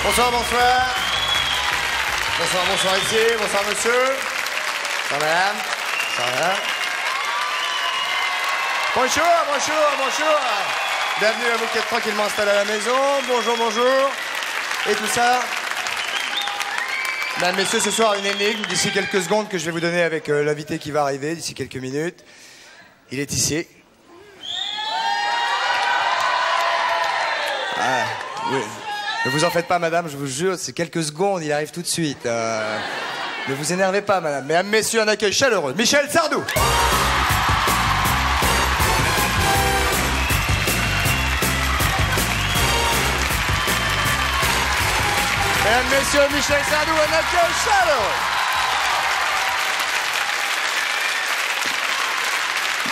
Bonsoir, bonsoir. Bonsoir, bonsoir ici, bonsoir monsieur. Bonsoir madame. Bonsoir madame. Bonjour, bonjour, bonjour. Bienvenue à vous qui êtes tranquillement installés à la maison. Bonjour, bonjour. Et tout ça. Mesdames, messieurs, ce soir, une énigme d'ici quelques secondes que je vais vous donner avec l'invité qui va arriver d'ici quelques minutes. Il est ici. Ah, oui. Ne vous en faites pas, madame, je vous jure, c'est quelques secondes, il arrive tout de suite. Ne vous énervez pas, madame. Mesdames, messieurs, un accueil chaleureux. Michel Sardou. Mesdames, messieurs, Michel Sardou, un accueil chaleureux.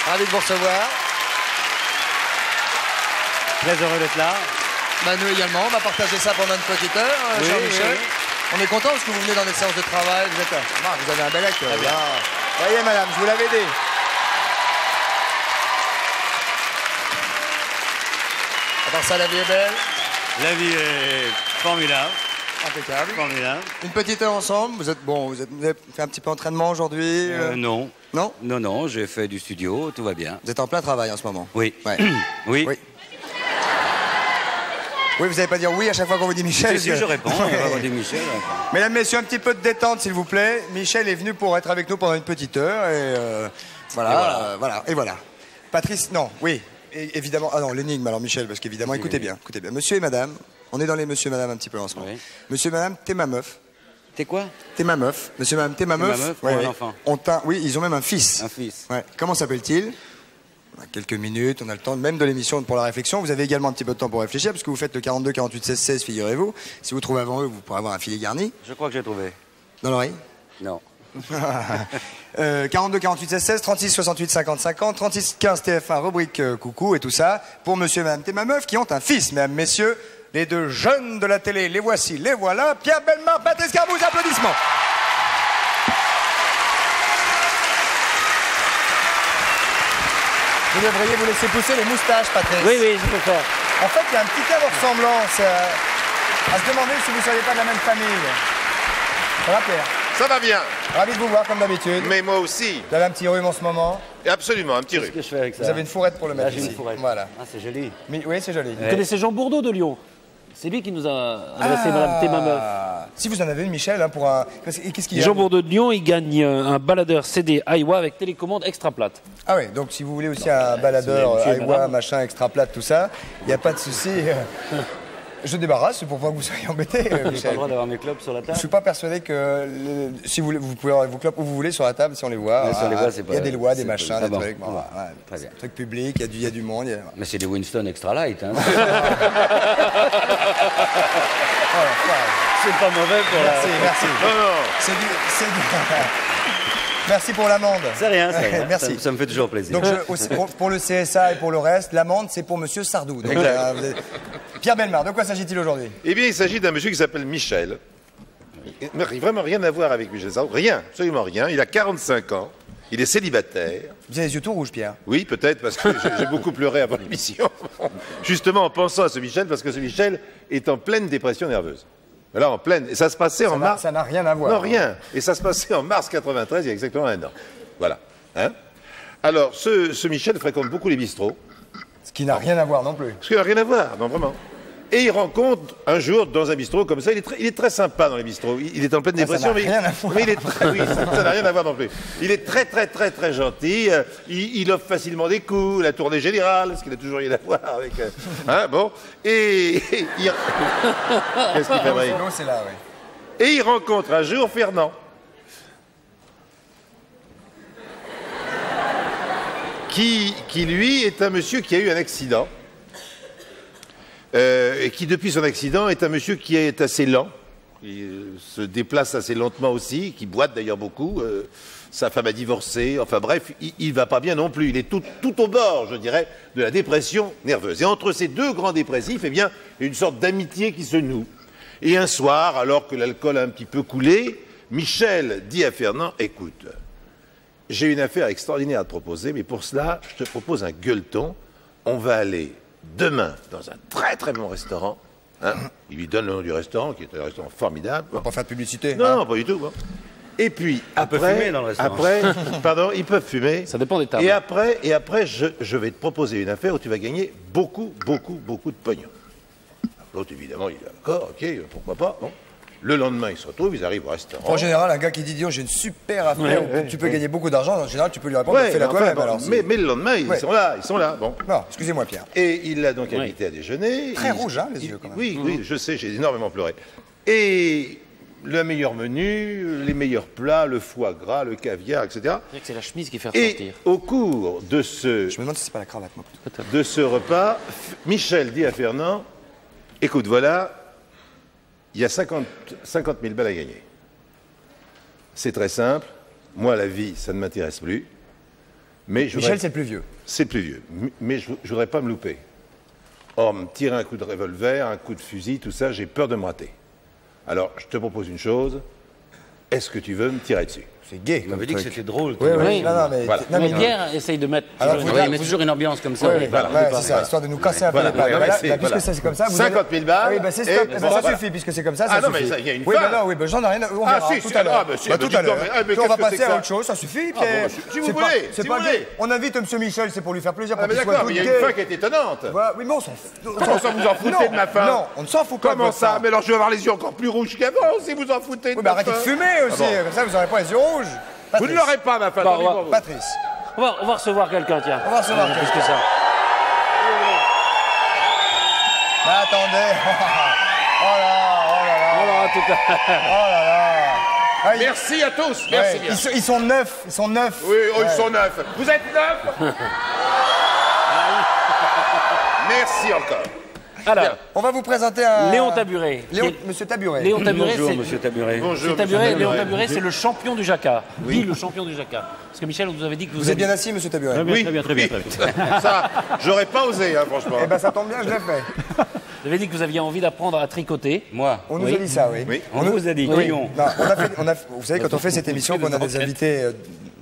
Ravi de vous recevoir. Très heureux d'être là. Bah, nous également, on va partager ça pendant une petite heure, Oui, cher oui, Michel. oui. On est content parce que vous venez dans des séances de travail, vous avez un bel accueil. Voyez madame, je vous l'avais dit. À part ça, la vie est belle. La vie est formidable. Impeccable. Formidable. Une petite heure ensemble, vous avez fait un petit peu d'entraînement aujourd'hui Non. Non. Non, j'ai fait du studio, tout va bien. Vous êtes en plein travail en ce moment. Oui. Ouais. Oui. Oui. Oui, vous n'allez pas dire oui à chaque fois qu'on vous dit Michel. Si, je réponds, on va voir des Michel. Mesdames, messieurs, un petit peu de détente, s'il vous plaît. Michel est venu pour être avec nous pendant une petite heure. Et voilà. Et voilà. Patrice, non, oui. Et, évidemment. Ah non, l'énigme, alors Michel, parce qu'évidemment, écoutez bien. Monsieur et madame, on est dans les monsieur et madame un petit peu en ce moment. Oui. Monsieur et madame, t'es ma meuf. T'es quoi? T'es ma meuf. Monsieur et madame, t'es ma meuf. Ma meuf Ouais, ou un ouais. enfant? Oui, ils ont même un fils. Un fils. Ouais. Comment s'appelle-t-il? On a quelques minutes, on a le temps même de l'émission pour la réflexion. Vous avez également un petit peu de temps pour réfléchir, parce que vous faites le 42, 48, 16, 16, figurez-vous. Si vous trouvez avant eux, vous pourrez avoir un filet garni. Je crois que j'ai trouvé. Dans l'oreille. Non. 42, 48, 16, 16, 36, 68, 50, 50, 36, 15, TF1, rubrique coucou et tout ça. Pour monsieur et madame t'es ma meuf qui ont un fils, mesdames, messieurs, les deux jeunes de la télé, les voici, les voilà. Pierre Bellemare, Patrice Carbouze, applaudissements. Vous devriez vous laisser pousser les moustaches, Patrice. Oui, je peux faire. En fait, il y a un petit air de ressemblance à se demander si vous ne seriez pas de la même famille. Ça va, Pierre? Ça va bien, Ravi de vous voir, comme d'habitude. mais moi aussi. Vous avez un petit rhume en ce moment. Absolument, un petit Qu'est-ce rhume. que je fais avec ça? Vous avez une fourrette pour le mettre Là, j'ai ici. une fourrette. Voilà. Ah, c'est joli. Mais, oui, c'est joli. Vous connaissez Jean Bourdeau de Lyon? C'est lui qui nous a adressé Madame T'es ma meuf. Si vous en avez une, Michel, hein, pour un... Qu'est-ce qu'il y a? Jean Bourdeau de Lyon, il gagne un baladeur CD Aiwa avec télécommande extra plate. Ah oui, donc si vous voulez aussi un baladeur monsieur et Aiwa, madame. machin, extra plate, tout ça, il n'y a pas de souci. Je débarrasse pour pas que vous soyez embêtés, J'ai pas le Michel. droit d'avoir mes clopes sur la Je table. suis pas persuadé que si vous voulez, vous pouvez avoir vos clopes où vous voulez sur la table si on les voit. Mais sur les voix, c'est Il y a pas- des lois, des c'est machins, pas- des bon, trucs. bon, Ouais, très bien. trucs publics, il y a du monde. Mais c'est des Winston Extra Light. Hein. C'est pas mauvais pour la... Merci. Non, C'est du... Merci pour l'amende. C'est rien, c'est rien. Merci. Ça me fait toujours plaisir. Donc pour le CSA et pour le reste, l'amende c'est pour Monsieur Sardou. Donc, Pierre Bellemare, de quoi s'agit-il aujourd'hui? Eh bien, il s'agit d'un monsieur qui s'appelle Michel. Mais vraiment rien à voir avec Michel Sardou. Rien, absolument rien. Il a 45 ans. Il est célibataire. Vous avez les yeux tout rouges, Pierre. Oui, peut-être, parce que j'ai beaucoup pleuré avant l'émission. Justement, en pensant à ce Michel, parce que ce Michel est en pleine dépression nerveuse. Là, en pleine. Et ça se passait en mars. Ça n'a rien à voir. Non, rien. Et ça se passait en mars 93, il y a exactement un an. Voilà. Hein? Alors, ce Michel fréquente beaucoup les bistrots. Ce qui n'a rien à voir non plus. Parce qu'il n'a rien à voir, non, vraiment. Et il rencontre un jour dans un bistrot comme ça, il est très sympa dans les bistrots. Il est en pleine dépression, n'a rien à voir. mais il est très, oui, ça n'a rien à voir non plus. Il est très gentil. Il offre facilement des coups, la tournée générale, ce qu'il a toujours rien à voir avec. Hein, bon. Et il... Qu'est-ce qu'il fait, Marie? Non, c'est là, oui. Et il rencontre un jour Fernand. Qui lui est un monsieur qui a eu un accident. Et qui, depuis son accident, est un monsieur qui est assez lent. Il se déplace assez lentement aussi, qui boite d'ailleurs beaucoup. Sa femme a divorcé. Enfin bref, il va pas bien non plus. Il est tout au bord, je dirais, de la dépression nerveuse. Et entre ces deux grands dépressifs, eh bien, il y a une sorte d'amitié qui se noue. Et un soir, alors que l'alcool a un petit peu coulé, Michel dit à Fernand, écoute, j'ai une affaire extraordinaire à te proposer, mais pour cela, je te propose un gueuleton. On va aller demain dans un très bon restaurant Hein, il lui donne le nom du restaurant, qui est un restaurant formidable. On va pas faire de publicité. Non, hein. non, pas du tout. Hein. Et puis, peut après, fumer dans le restaurant. après, pardon, ils peuvent fumer. Ça dépend des tables. Et après, je vais te proposer une affaire où tu vas gagner beaucoup de pognon. L'autre, évidemment, il est d'accord, ok, pourquoi pas. Bon. Le lendemain, ils se retrouvent, ils arrivent au restaurant. En général, un gars qui dit Dion, j'ai une super affaire, où tu peux gagner beaucoup d'argent, en général, tu peux lui répondre, Ouais, fais-la enfin, toi-même. bon, alors, mais le lendemain, ils sont là. Bon. Non, excusez-moi, Pierre. Et il l'a donc invité à déjeuner. Très rouge, hein, les yeux, quand même. Oui, je sais, j'ai énormément pleuré. Et le meilleur menu, les meilleurs plats, le foie gras, le caviar, etc. C'est vrai que c'est la chemise qui fait Et ressortir. au cours de ce Je me demande si c'est pas la cravate, moi. repas, Michel dit à Fernand, écoute, voilà, il y a 50 000 balles à gagner. C'est très simple. Moi, la vie, ça ne m'intéresse plus. Mais Michel, c'est le plus vieux. c'est le plus vieux. Mais je ne voudrais pas me louper. Or, me tirer un coup de revolver, un coup de fusil, tout ça, j'ai peur de me rater. Alors, je te propose une chose. Est-ce que tu veux me tirer dessus? C'est gay. Il m'avait dit que c'était drôle. Oui, oui, Oui. non, mais. Voilà. non, Mais mais- Pierre essaye de mettre. Alors, Oui, vous- il met toujours une ambiance comme ça. Ouais, Voilà. c'est ça, histoire de nous casser un peu Voilà. les pattes. Ouais, Voilà, c'est- puisque voilà. c'est comme ça, vous 50 000 balles, Ah oui, bah c'est et stop. Eh ben, ça voilà. suffit, puisque c'est comme ça, Ah ça non, mais suffit. ça, il y a une Oui, fin. bah non, oui, bah j'en ai rien. On Ah, verra si, tout si, à l'heure. ah, bah, si, Bah, bah, tout à dis donc, l'heure. mais- ah, mais Puis on qu'est-ce va que c'est passer que à ça autre chose, ça suffit, Ah, Pierre. bon, si vous C'est voulez, pas- si c'est vous pas voulez. gay. On invite M. Michel, c'est pour lui faire plaisir, Ah, pour mais qu'il soit d'accord, tout mais il y a gay. une fin qui est étonnante. Voilà, oui, mais on s'en fout. Comment ça, vous en foutez Non, de ma fin? Non, on ne s'en fout pas. de Comment votre ça? fin. Mais alors, je vais avoir les yeux encore plus rouges qu'avant, si vous en foutez de Oui, mais ma arrêtez de fin. fumer aussi, Ah bon. comme ça vous n'aurez pas les yeux rouges. Vous Patrice. ne l'aurez pas, ma fin. Bon, tant pis on va- pour vous. Patrice. On va recevoir quelqu'un, tiens. On va recevoir Plus quelqu'un. que ça. Mais attendez. Oh là, Alors, en tout cas. oh là là. Ah, ils- Merci à tous, merci ouais, bien. ils sont neufs, ils sont neufs. Oui, oh, Ouais. ils sont neufs. Vous êtes neufs? Merci encore. Alors, On va vous présenter un... Léon Taburet. Léon, Monsieur Taburet. Léon Taburet, Bonjour, c'est. monsieur Taburet. Bonjour, C'est Taburet, monsieur Léon Taburet. Taburet, c'est le champion du jacquard. Dit le champion du jacquard. Parce que Michel, on nous avait dit que Vous êtes bien assis, Monsieur Taburet? Oui, Très bien. ça, j'aurais pas osé, hein, franchement. Eh ben ça tombe bien, je l'ai fait. vous avez dit que vous aviez envie d'apprendre à tricoter. Moi. On nous Oui. a dit ça, oui. Oui. On vous a dit. Oui. Léon. Non, vous savez, quand on fait cette émission, qu'on a des invités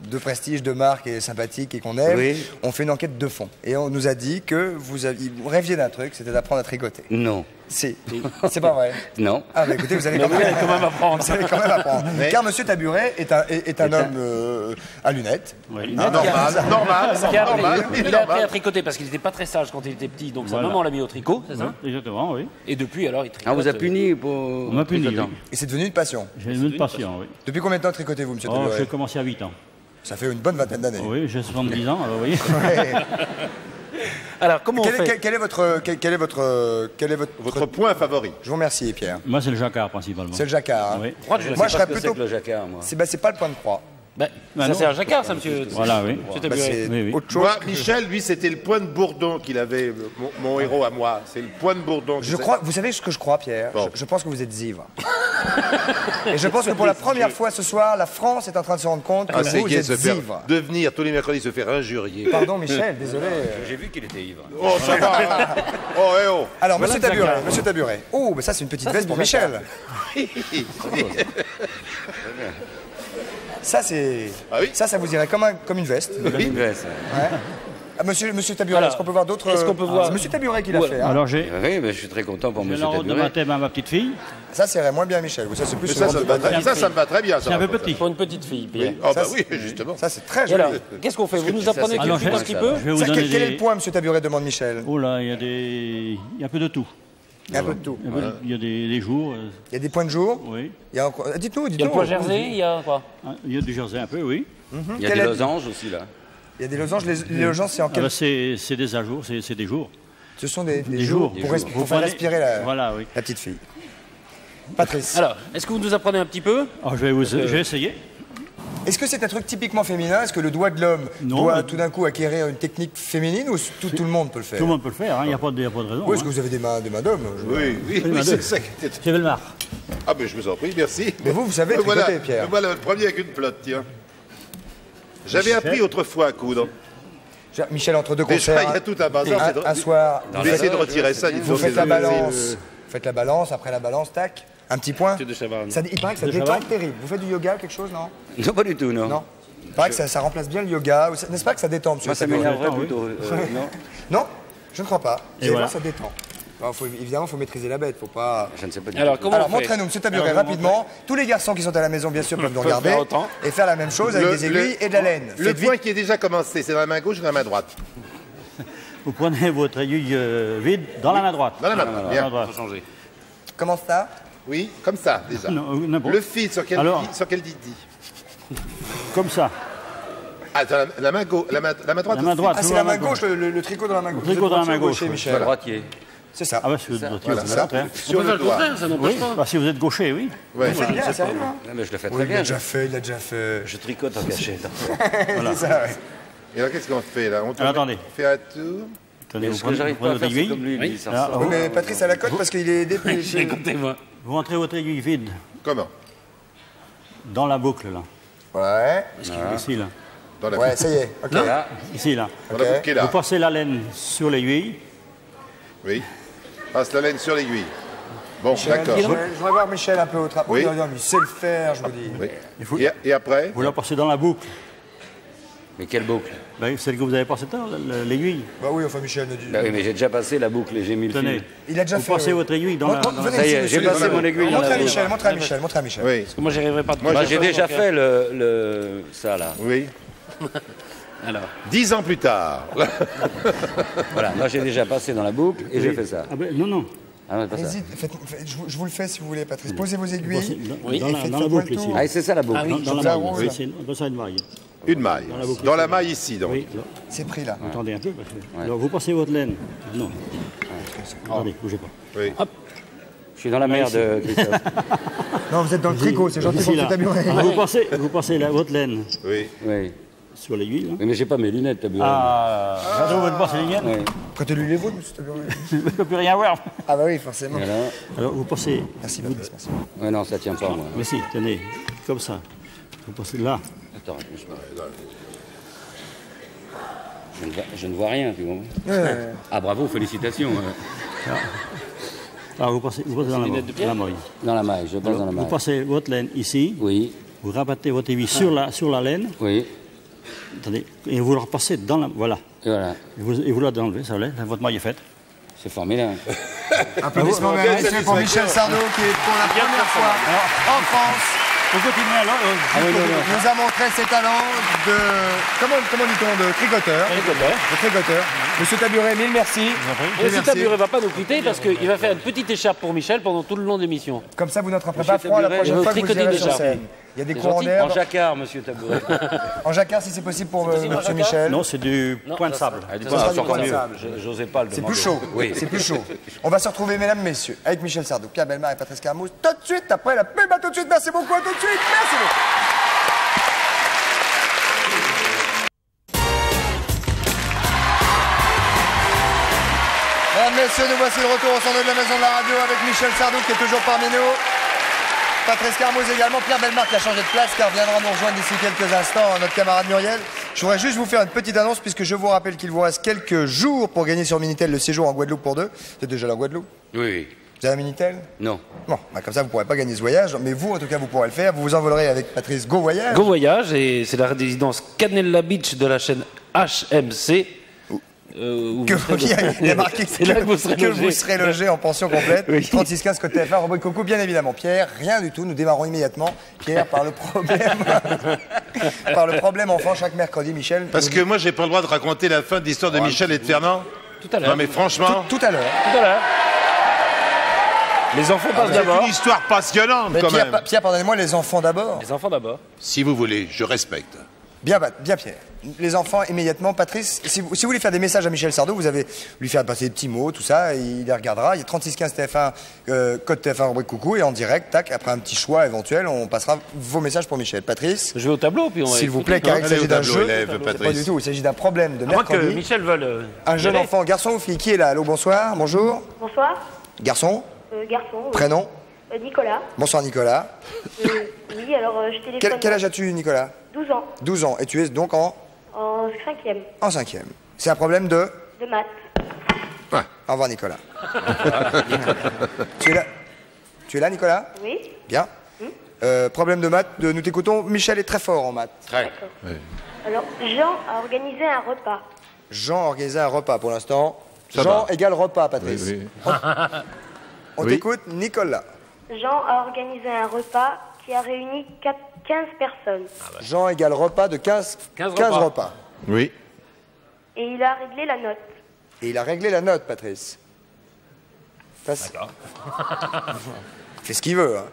de prestige, de marque et sympathiques et qu'on aime, Oui. on fait une enquête de fond. Et on nous a dit que vous rêviez d'un truc, c'était d'apprendre à tricoter. Non. Si. C'est pas vrai. Non. Ah bah écoutez, vous allez quand même, apprendre. vous allez quand même apprendre. Mais- Car Monsieur Taburet est un homme à lunettes. Oui. Normal. Qui a appris- Il est il a appris à normal. tricoter parce qu'il n'était pas très sage quand il était petit, donc sa Voilà. maman l'a mis au tricot, c'est ça? Exactement, oui. Et depuis, alors, il tricote. On vous a puni pour. On m'a puni, tricotant. oui. Et c'est devenu une passion. J'ai une passion, oui. Depuis combien de temps tricotez-vous, Monsieur Oh, Taburet? j'ai commencé à 8 ans. Ça fait une bonne vingtaine d'années. Oui, j'ai 70 ans, alors vous voyez. Ouais. Alors, comment on Quel fait? est, quel est votre... Votre point favori. Je vous remercie, Pierre. Moi, c'est le jacquard, principalement. C'est le jacquard. hein. Oui. Droite, je Moi, sais je pas. serais Qu'est-ce que plutôt... c'est que le jacquard, moi? C'est pas le point de croix. Ben, ça, non. c'est un jacquard, ça, monsieur. Voilà, oui. Monsieur Bah, Taburet. c'est Oui, oui. autre chose. Moi, Michel, lui, c'était le point de bourdon qu'il avait, mon héros à moi. C'est le point de bourdon. Je crois, vous savez ce que je crois, Pierre? Bon. Je pense que vous êtes ivre. Et je pense que pour la première fois ce soir, la France est en train de se rendre compte que Ah, c'est vous gay êtes se faire, ivre. de venir tous les mercredis se faire injurier. Pardon, Michel, désolé. J'ai vu qu'il était ivre. Oh, ça va. Oh, eh oh. Alors, Voilà Monsieur le Taburet, jacquard. Monsieur Taburet. Oh, mais ça, c'est une petite Ça, veste c'est pour du Michel. Ça, c'est. Ah oui. Ça vous irait comme une veste. Une veste. Ouais. Ah, monsieur Taburet, Alors, est-ce qu'on peut voir d'autres. est-ce qu'on peut voir- C'est Monsieur Taburet qui l'a Ouais. fait. hein. Alors, j'ai Oui, mais je suis très content pour j'ai monsieur la robe de Taburet. baptême à ma petite fille. Ça, c'est moins bien, Michel. Ça, c'est plus Mais sur ça, le ça, ventre de me va, bataille. ça me va très bien. C'est un peu petit. Pour une petite fille, Pierre. Oh, Ça, bah oui, justement. Ça, c'est très Et joli. alors, qu'est-ce qu'on fait? Vous nous apprenez Alors, quelque chose un petit peu? Je vais vous Ça, donner quel est le des... point, Monsieur Taburet, demande Michel? Oh là, il y a des... Il y a un peu de tout. Il y a un peu de tout. Il y a des jours, Il y a des points de jour. oui. Il y a encore... Dites-nous, Il y a dites-nous. le point Jersey, il y a quoi? Ah, il y a du jersey un peu, oui. Il y a Quel des est- losanges aussi, là. Il y a des losanges. Les losanges, c'est en Ah quel... bah, c'est des ajours, c'est des jours. Ce sont des Des jours jours. pour, Des pour jours. faire Vous prenez- respirer la, Voilà, oui. la petite fille. Patrice, Alors, est-ce que vous nous apprenez un petit peu? Alors, je vais essayer. est-ce que c'est un truc typiquement féminin? Est-ce que le doigt de l'homme Non, doit mais- tout d'un coup acquérir une technique féminine ou tout le monde peut le faire? Tout le monde peut le faire, il n'y a pas de raison. Ou est-ce que hein. vous avez des mains d'homme? Oui, ma c'est deux. ça qui était. J'ai le mar. Ah, mais je vous en prie, merci. Mais vous savez Me voilà, tricoter, Pierre. me voilà le premier avec une plotte, tiens. J'avais appris autrefois à coudre. Michel, entre deux Déjà, concerts, il y a tout un bazar. un soir, Je vais essayer de retirer ça. Il faut vous faites que- la balance. Vous faites la balance, après la balance, tac, un petit point. de Chavannes. Il paraît que ça De détend Chavannes. terrible. Vous faites du yoga, quelque chose, non? Non, pas du tout, non. Non. Il paraît que ça remplace bien le yoga. N'est-ce pas que ça détend, monsieur Moi, ça Taburet? m'énerverait oui. plutôt. Non. Non, je ne crois pas. Vous Et allez voilà. voir, ça détend. Évidemment, il faut maîtriser la bête, faut pas... Je ne sais pas du Alors, tout. comment Alors, on fait? montrez-nous, monsieur Taburet, rapidement. Tous les garçons qui sont à la maison, bien sûr, peuvent nous regarder faire autant. et faire la même chose avec des aiguilles et de la laine. Le Faites point vite. qui est déjà commencé, c'est dans la main gauche ou dans la main droite? Vous prenez votre aiguille vide dans la main droite. Dans la main Dans droite, la bien. main droite. Faut changer. Comment ça? Oui, comme ça, déjà. Non, n'importe. Le fil, sur quel Alors. didi? Comme ça. Ah, dans la main gauche, la main droite. La main droite. Ah, c'est sur la main gauche, le tricot dans la main gauche. tricot dans la main Vous êtes gauche, droitier ou oui. gaucher, Voilà. Michel. Droitier. C'est ça. Ah bah, c'est le Voilà, c'est ça. le contraire. Sur On peut faire le le doigt. contraire, ça n'empêche Oui, pas. bah, si vous êtes gaucher, oui. Ouais. Faites bien, sérieux, hein? Ah, mais je le fais Oui, très il l'a bien. déjà fait, il l'a déjà fait. Je tricote en cachette. C'est ça, ouais. Et alors, qu'est-ce qu'on fait, là? On Alors, attendez. fait un tour. Attendez, Mais vous ce que prenez j'arrive pas à votre faire, c'est aiguille. comme lui, Oui. ça Ah, ressort. Oui, mais Patrice a la cote parce qu'il est J'ai dépêché. compté, moi. Vous rentrez votre aiguille vide Comment? dans la boucle, là. Ouais, Ici, là. Dans la ouais, ça y est. Ok. Là, Ici, là. Dans la boucle qui est Vous là. passez la laine sur l'aiguille. Oui. Passe la laine sur l'aiguille. Bon, Michel, d'accord. Je voudrais voir Michel un peu au travail. Oui. Non, mais il sait le faire, je vous dis. Oui. Et après? Vous la passez dans la boucle. mais quelle boucle? Ben, celle que vous avez passée tout à l'heure, l'aiguille. Bah oui, enfin Michel ne dit. Bah oui, mais j'ai déjà passé la boucle et j'ai mis le Tenez. fil. Il a déjà Vous fait. passez oui. votre aiguille dans la... Montre- dans la- venez Ça y ici, est, monsieur. j'ai passé mon aiguille dans Montre la à boucle. Michel, montre à Michel, montre à Michel. Oui. Parce que moi, j'y arriverai pas. Moi, j'ai déjà fait ça, là. Oui. Alors, 10 ans plus tard. Voilà, moi, j'ai déjà passé dans la boucle et j'ai fait ça. Ah ben, non, non. Ah, non, pas ça. Allez-y, je vous le fais si vous voulez, Patrice. Posez vos Passez aiguilles. Oui, dans, et la, faites dans ça la pour boucle, le ici. tour. Ah, c'est ça la boucle. Ah oui. Dans Ça la maille. roule. Oui, c'est dans ça, une maille. Une maille. Dans la boucle. Dans la maille ici, donc. Oui, là. C'est pris là. Attendez un peu. Parce que... Alors, vous passez votre laine. Non. Attendez, bougez pas. Oui. Je suis dans la merde, Christophe. Non, vous êtes dans le tricot, c'est gentil Ici, pour là. le taburet. Ah, vous passez votre laine Oui. Oui. sur l'aiguille. Là. Oui, mais j'ai pas mes lunettes, t'as vu. Ah, vous voulez passer les miennes. Oui. Prêtez-lui les vôtres, monsieur taburet. Je ne peux plus rien voir. Ah bah oui, forcément. Et là, Alors, vous passez... Merci, Patrice, merci. ouais, non, ça tient pas, moi. Mais si, tenez, comme ça. Vous passez là. Attends, je ne vois rien, tu vois. Ouais. Ah, bravo, félicitations. Alors, vous passez dans la maille. Dans la maille, je passe dans la Vous maille. passez votre laine ici. Oui, Vous rabattez votre aiguille sur la laine. oui, Attendez, et vous la repassez dans la... Voilà. et voilà. Et vous la enlevez, ça l'est. Votre maille est faite. C'est formidable. Applaudissements mérités pour Michel Sardou qui est pour la première fois en France Vous continuez alors. nous a montré ses talents de comment dit-on de tricoteur. De tricoteur. Monsieur Taburet, mille merci. Monsieur Merci. Taburet va pas nous quitter parce qu'il va faire une petite écharpe pour Michel pendant tout le long de l'émission. Comme ça, vous n'attraperez Monsieur pas froid la Taburet, prochaine je fois que vous tricote irez des sur écharpes. scène. Il y a des C'est courants gentil. d'air. En jacquard, monsieur Tabouret. En jacquard, si c'est possible pour monsieur Michel. Non, c'est du point de sable. Ah, dis Ça sera c'est du encore point de mieux. sable. J'osais pas le C'est demander. plus chaud. Oui. C'est plus chaud. On va se retrouver, mesdames, messieurs, avec Michel Sardou, Pierre Bellemare et Patrice Carmouze, tout de suite après la pub. À tout de suite. Merci beaucoup. À tout de suite. Merci beaucoup. Mesdames, messieurs, nous voici de retour au centre de la maison de la radio avec Michel Sardou qui est toujours parmi nous. Patrice Carmouze également, Pierre Bellemare qui a changé de place car viendra nous rejoindre d'ici quelques instants notre camarade Muriel. Je voudrais juste vous faire une petite annonce puisque je vous rappelle qu'il vous reste quelques jours pour gagner sur Minitel le séjour en Guadeloupe pour deux. Vous êtes déjà là en Guadeloupe? Oui, oui. Vous avez un Minitel? Non. Bon, bah comme ça vous ne pourrez pas gagner ce voyage, mais vous en tout cas vous pourrez le faire. Vous vous envolerez avec Patrice Go Voyage. Go Voyage, et c'est la résidence Canella Beach de la chaîne HMC. Où vous serez- Il y a marqué C'est là que vous serez logé. vous serez logé en pension complète. Oui. 3615 côté TF1, Robert Coco, bien évidemment. Pierre, rien du tout, nous démarrons immédiatement. Pierre, par le problème enfant, chaque mercredi, Michel. Parce que moi, j'ai pas le droit de raconter la fin de l'histoire de Michel et de Fernand. Tout à l'heure. Non, mais franchement, Tout à l'heure. Tout à l'heure. Les enfants passent c'est d'abord. une histoire passionnante Mais quand Pierre, même. Pierre, pardonnez-moi, les enfants d'abord. Les enfants d'abord. Si vous voulez, je respecte. Bien, bien Pierre. Les enfants immédiatement. Patrice, si vous voulez faire des messages à Michel Sardou, vous avez lui faire passer des petits mots, tout ça, et il les regardera. Il y a 3615 TF1, code TF1 rubrique coucou, et en direct, tac, après un petit choix éventuel, on passera vos messages pour Michel. Patrice, Je vais au tableau, puis on va s'il vous écouter. plaît, car il Allez au s'agit d'un tableau, jeu. élève, C'est pas Patrice. du tout, il s'agit d'un problème de À moins que mercredi. Michel veuille. Un jeune y aller. enfant, garçon ou fille, qui est là? Allô, bonsoir, bonjour. Bonsoir, Garçon, garçon. prénom, Nicolas. bonsoir Nicolas. Oui, alors je téléphone. Quel âge as-tu Nicolas? 12 ans, 12 ans, et tu es donc en 5e, 5e. C'est un problème de... de maths. Au revoir Nicolas. Tu es là? Tu es là Nicolas? Oui, Bien. Problème de maths, nous t'écoutons. Michel est très fort en maths. Très. alors Jean a organisé un repas. Jean a organisé un repas pour l'instant. Ça Jean va. égale repas, Patrice. Oui, On Oui. t'écoute, Nicolas. Jean a organisé un repas qui a réuni 15 personnes. Jean égale repas de 15 repas. Oui. Et il a réglé la note. Et il a réglé la note, Patrice. D'accord. Fait ce qu'il veut. Hein.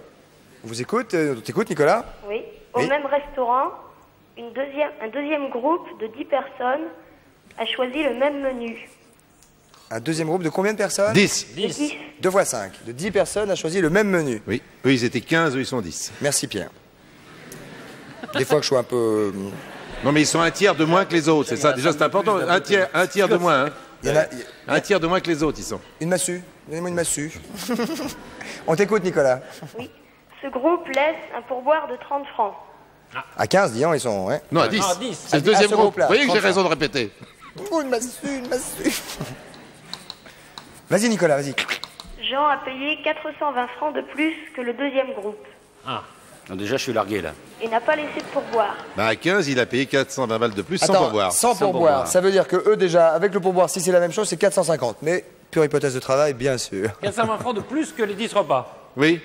On vous écoute, on t'écoute, Nicolas. Oui. Au Oui. même restaurant, un deuxième groupe de 10 personnes a choisi le même menu. Un deuxième groupe de combien de personnes 10. 10. 2 fois 5. De 10 personnes a choisi le même menu. Oui. Eux, ils étaient 15, eux, ils sont 10. Merci, Pierre. Des fois que je suis un peu... Non, mais ils sont un tiers de moins que les autres, c'est ça. Déjà, c'est important. Un tiers de moins. Hein. Il y en a... Un tiers de moins que les autres, ils sont. Une massue. Donnez-moi une massue. On t'écoute, Nicolas. Oui. Ce groupe laisse un pourboire de 30 francs. À 15, disons, ils sont... Ouais. Non, à 10. Ah, 10. C'est le deuxième À ce groupe. groupe-là, Vous voyez que j'ai 30. raison de répéter. Oh, une massue, une massue. Vas-y, Nicolas, vas-y. Jean a payé 420 francs de plus que le deuxième groupe Donc déjà, je suis largué là. et n'a pas laissé de pourboire. Bah, à 15, il a payé 420 balles de plus sans Attends, pourboire. sans pourboire. Ça veut dire que eux, déjà, avec le pourboire, si c'est la même chose, c'est 450. Mais, pure hypothèse de travail, bien sûr. 420 francs de plus que les 10 repas. Oui,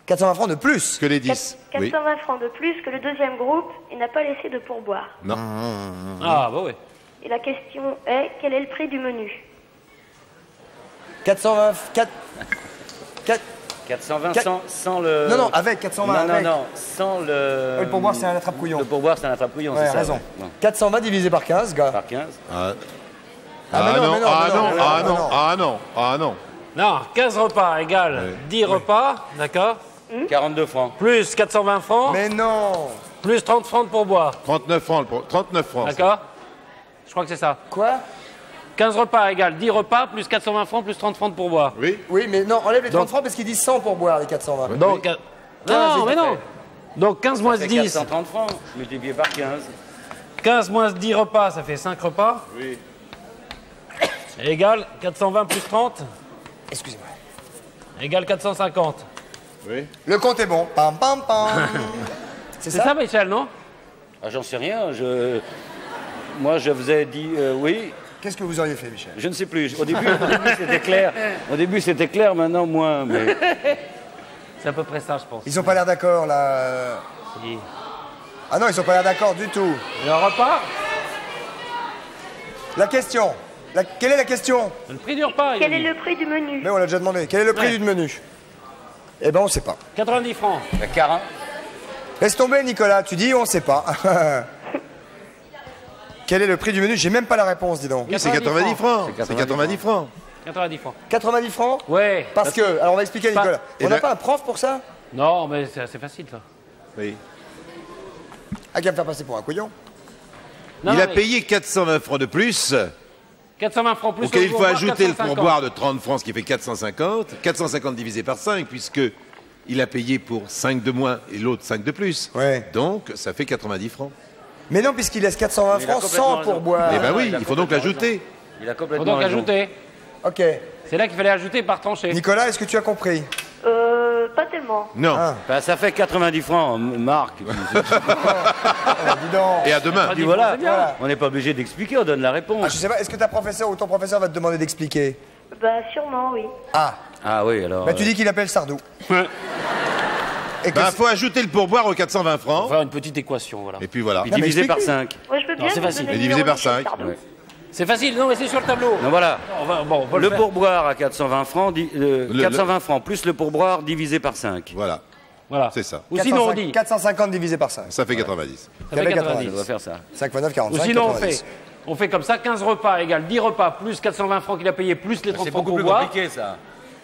420 francs de plus. que les 10. Oui. 420 francs de plus que le deuxième groupe et n'a pas laissé de pourboire. Non. Ah, bah ouais. Et la question est, quel est le prix du menu 420... 420 Quatre- sans le... Non, non, avec 420, Non, avec. non, sans le... Le pourboire, c'est un attrape-couillon. Le pourboire, c'est un attrape-couillon, Ouais, c'est ça. raison. ouais. Non. 420 divisé par 15, gars. Par 15. Ah, Ah mais non, non, mais non, ah mais non, non, mais ah non, non, non. ah non, ah non. Non, 15 repas égale 10 repas, d'accord 42 francs. Plus 420 francs, Mais non. plus 30 francs de pourboire, 39 francs, 39 francs. d'accord Je crois que c'est ça. Quoi 15 repas égale 10 repas, plus 420 francs, plus 30 francs de pourboire. Oui. Oui, mais non, enlève les 30 Donc- francs parce qu'ils disent 100 pour boire, les 420. Donc, non, mais non. Donc 15 moins Ça fait 10, 430 francs, multiplié par 15. 15 moins 10 repas, ça fait 5 repas. Oui. Égale 420 plus 30, Excusez-moi. égale 450. Oui. Le compte est bon. Pam, pam, pam. C'est C'est ça, ça, Michel, non Ah, j'en sais rien, Moi, je vous ai dit oui, Qu'est-ce que vous auriez fait, Michel je ne sais plus. Au début c'était clair. Au début, c'était clair, maintenant, moins. Mais... C'est à peu près ça, je pense. Ils ont pas l'air d'accord, là. Si. Ah non, ils ont pas l'air d'accord du tout. Le repas La question. Quelle est la question Le prix du repas, il a Quel est dit. le prix du menu Mais on l'a déjà demandé. Quel est le prix Ouais. du menu Eh ben, on sait pas. 90 francs. 40. Laisse tomber, Nicolas. Tu dis, on sait pas. Quel est le prix du menu J'ai même pas la réponse, dis donc. Oui, c'est 90 francs. C'est C'est 90 francs. 90 francs. 90 francs Ouais. Parce que, alors on va expliquer à Pas- Nicolas. Et On n'a le- pas un prof pour ça Non, mais c'est assez facile, ça. Oui. Ah, qui va me faire passer pour un couillon. Non, Il non, a mais payé 420 francs de plus, 420 francs plus auquel le il faut pourboire, ajouter le 450. pourboire de 30 francs, ce qui fait 450. 450 divisé par 5, puisque il a payé pour 5 de moins et l'autre 5 de plus. Ouais. Donc, ça fait 90 francs. Mais non, puisqu'il laisse 420 Mais il a francs complètement sans raison. pourboire. Eh ben oui, il a il faut donc complètement l'ajouter. Il a Faut complètement donc raison. ajouter. Ok. C'est là qu'il fallait ajouter par tranchée. Nicolas, est-ce que tu as compris Pas tellement. Non. Ah. Ben, ça fait 90 francs, Marc. Oh, dis donc. Et à demain. Dis voilà, c'est bien. Voilà. on n'est pas obligé d'expliquer, on donne la Ah, réponse. je sais pas, est-ce que ta professeur ou ton professeur va te demander d'expliquer Bah sûrement, oui. Ah, Ah oui, alors. bah tu dis qu'il appelle Sardou. Et que Ben, faut ajouter le pourboire aux 420 On francs. va faire une petite équation, voilà. Et puis voilà. Puis Non, mais divisé par explique-lui. 5. Moi je veux bien c'est vous facile. donner Et le divisé numéro par de Michel 5. Sardou. Ouais. C'est facile, non, mais c'est sur le tableau. Donc voilà. On va Le le faire. pourboire à 420 francs, 420 francs plus le pourboire divisé par 5. Voilà, Voilà. c'est ça. Ou sinon on dit. 450 divisé par 5. Ça fait 90. Ça fait 90. On doit faire ça. 5 fois 9, 45. Ou sinon 90. on fait comme ça, 15 repas égale 10 repas plus 420 francs qu'il a payé plus les 30 francs pour boire. ça.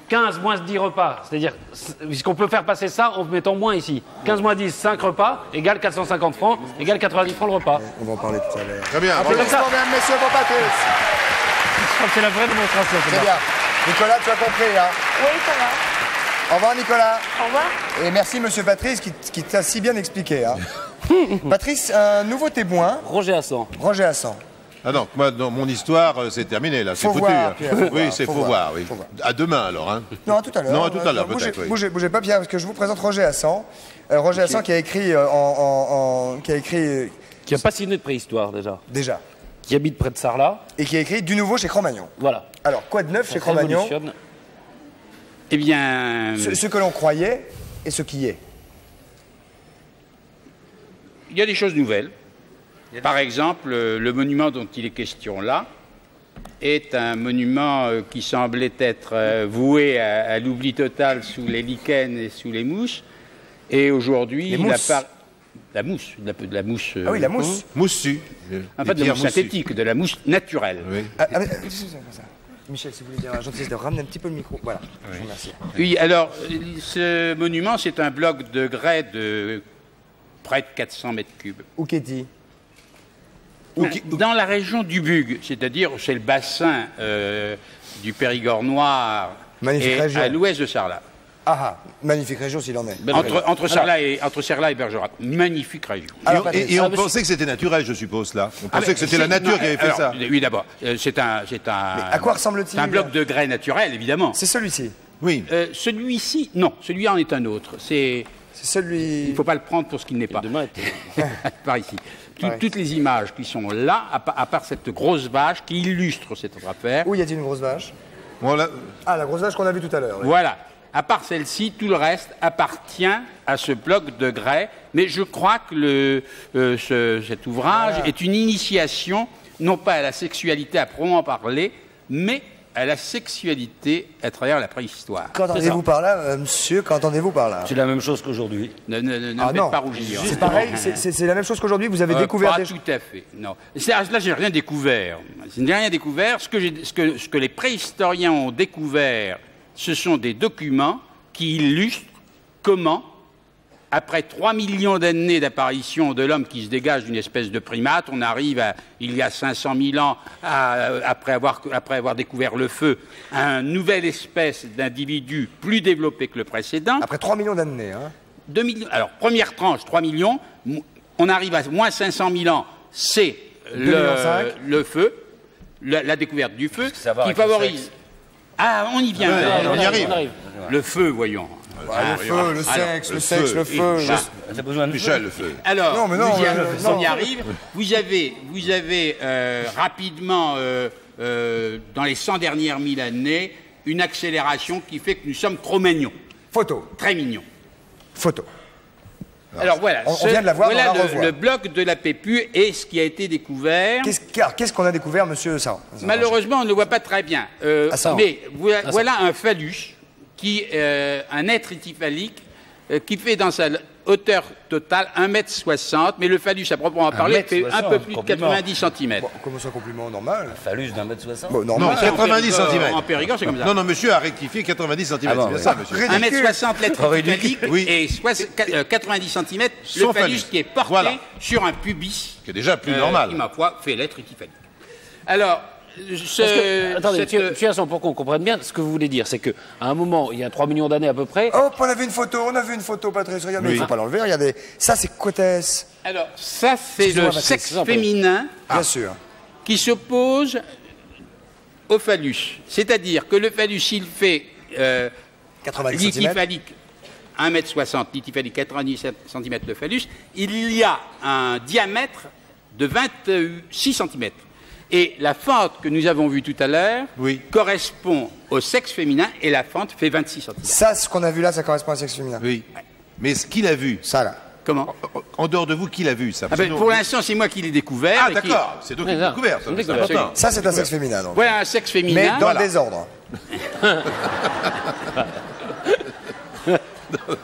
15 moins 10 repas, c'est-à-dire, puisqu'on peut faire passer ça en mettant moins ici. 15 moins 10, 5 repas, égale 450 francs, égale 90 francs le repas. On va en parler tout à l'heure. Très bien. comme ça. Applaudissements, mesdames, messieurs, pour Patrice. Je crois que c'est la vraie démonstration. C'est bien. Nicolas, tu as compris, hein Oui, ça va. Au revoir, Nicolas. Au revoir. Et merci, monsieur Patrice, qui t'a si bien expliqué, hein. Patrice, un nouveau témoin, Roger Hassan. Roger Hassan. Ah non, moi, dans mon histoire, c'est terminé, là. C'est Faut foutu. voir, hein. Pierre, faut Oui, voir, c'est faut faut voir, voir, oui. faut voir. À demain, alors, hein. Non, à tout à l'heure. Non, à tout à l'heure, Bougez- peut-être, oui. bougez pas, Pierre, parce que je vous présente Roger Hassan. Roger Hassan qui a écrit Qui a pas signé de préhistoire déjà. déjà. qui habite près de Sarlat. Et qui a écrit du nouveau chez Cro-Magnon. Voilà. Alors, quoi de neuf chez Ça Cro-Magnon? révolutionne. Eh bien, Ce que l'on croyait et ce qui est. il y a des choses nouvelles. Par exemple, le monument dont il est question là est un monument qui semblait être voué à l'oubli total sous les lichens et sous les mousses. Et aujourd'hui, Les il mousses. apparaît... La mousse, de la mousse. Ah oui, la mousse. Moussu. En fait, de la mousse synthétique, de la mousse naturelle. Oui. Mais, c'est comme ça. Michel, si vous voulez dire la gentillesse de ramener un petit peu le micro. Voilà, je vous remercie. Oui, alors, ce monument, c'est un bloc de grès de près de 400 mètres cubes. Où qu'est-il? Dans la région du Bug, c'est-à-dire c'est le bassin du Périgord noir Magnifique et région. à l'ouest de Sarlat. Ah, magnifique région s'il en est. Entre Sarlat et Bergerac. Magnifique région. Alors, Et on Ah, pensait que c'était naturel, je suppose, là. On pensait mais que c'était la nature non, qui avait fait alors, ça. Oui, d'abord. C'est un à quoi ressemble-t-il? C'est un bloc de grès naturel, évidemment. C'est celui-ci. Oui. Celui-ci, non. Celui-là en est un autre. C'est celui. Il ne faut pas le prendre pour ce qu'il n'est pas. Demain, Par ici. Ouais. Toutes les images qui sont là, à part cette grosse vache qui illustre cette autre affaire, Où y a-t-il une grosse vache? Voilà. Ah, la grosse vache qu'on a vue tout à l'heure. oui. voilà. À part celle-ci, tout le reste appartient à ce bloc de grès. Mais je crois que cet ouvrage est une initiation, non pas à la sexualité à proprement parler, mais à la sexualité à travers la préhistoire. Qu'entendez-vous par là, monsieur? Qu'entendez-vous par là? c'est la même chose qu'aujourd'hui. Ne Ah faites non, pas rougir. c'est pareil, c'est la même chose qu'aujourd'hui. Vous avez découvert pas des tout à fait, non. Là, j'ai rien découvert. Je n'ai rien découvert. Ce que les préhistoriens ont découvert, ce sont des documents qui illustrent comment, après 3 millions d'années d'apparition de l'homme qui se dégage d'une espèce de primate, on arrive à, il y a 500 000 ans, après avoir découvert le feu, à une nouvelle espèce d'individu plus développé que le précédent. Après 3 millions d'années, hein. 2 millions. Alors, première tranche, 3 millions. On arrive à moins 500 000 ans, c'est 2,5 le feu, la découverte du feu, ça va qui avec le favorise. sexe. Ah, on y vient. on y arrive. Le feu, voyons. Le feu, le sexe, le sexe, le feu. T'as besoin de Michel, le feu. Alors, Non, mais non, on y arrive. Vous avez rapidement, dans les 100 dernières mille années, une accélération qui fait que nous sommes Cro-Magnons. Photo, Très mignons. photo. Alors voilà, on vient de la voir, voilà on la revoit. le bloc de la Pépu et ce qui a été découvert. Qu'est-ce qu'on a découvert, monsieur Sarr? Malheureusement, on ne le voit pas très bien. ça. Mais voilà un phallus, un être éthyphalique, qui fait dans sa hauteur totale 1,60 m, mais le phallus, à proprement parler, fait 1,60 un peu plus de compliment. 90 cm. Bon, comment ça, compliment normal? Phallus d'1,60 m. Bon, Non, normal. 90 cm. En Périgord, c'est comme ça. Non, non, monsieur a rectifié 90 cm. Ah bon, c'est bien oui. ça, monsieur. 1,60 m l'être éthyphalique Oui. et 90 cm le Son phallus phallus. qui est porté Voilà. sur un pubis. Qui est déjà plus normal. Qui, ma foi, fait l'être éthyphalique. Alors, Attendez, monsieur Hasson, pour qu'on comprenne bien, ce que vous voulez dire, c'est qu'à un moment, il y a 3 millions d'années à peu près, Hop, on a vu une photo, Patrice, regardez, il Oui. faut pas l'enlever, regardez. Ça, c'est Cotès, Alors, ça, c'est Excusez-moi, le Patrice, sexe c'est ça, féminin bien sûr. qui s'oppose au phallus. C'est-à-dire que le phallus, il fait 90 cm. lithyphalique 1,60 m, lithyphalique 90 cm le phallus, il y a un diamètre de 26 cm. Et la fente que nous avons vue tout à l'heure Oui. correspond au sexe féminin et la fente fait 26 cm. Ça, ce qu'on a vu là, ça correspond à un sexe féminin. Oui. Mais ce qu'il a vu, Ça, là. Comment en dehors de vous, qui l'a vu, ça? Ah ben, Sinon- pour l'instant, c'est moi qui l'ai découvert. Ah, et qui- d'accord. C'est toi qui l'as découvert. ça, c'est c'est découvert. important. Ça, c'est un sexe féminin, donc. Voilà un sexe Mais féminin. dans le désordre.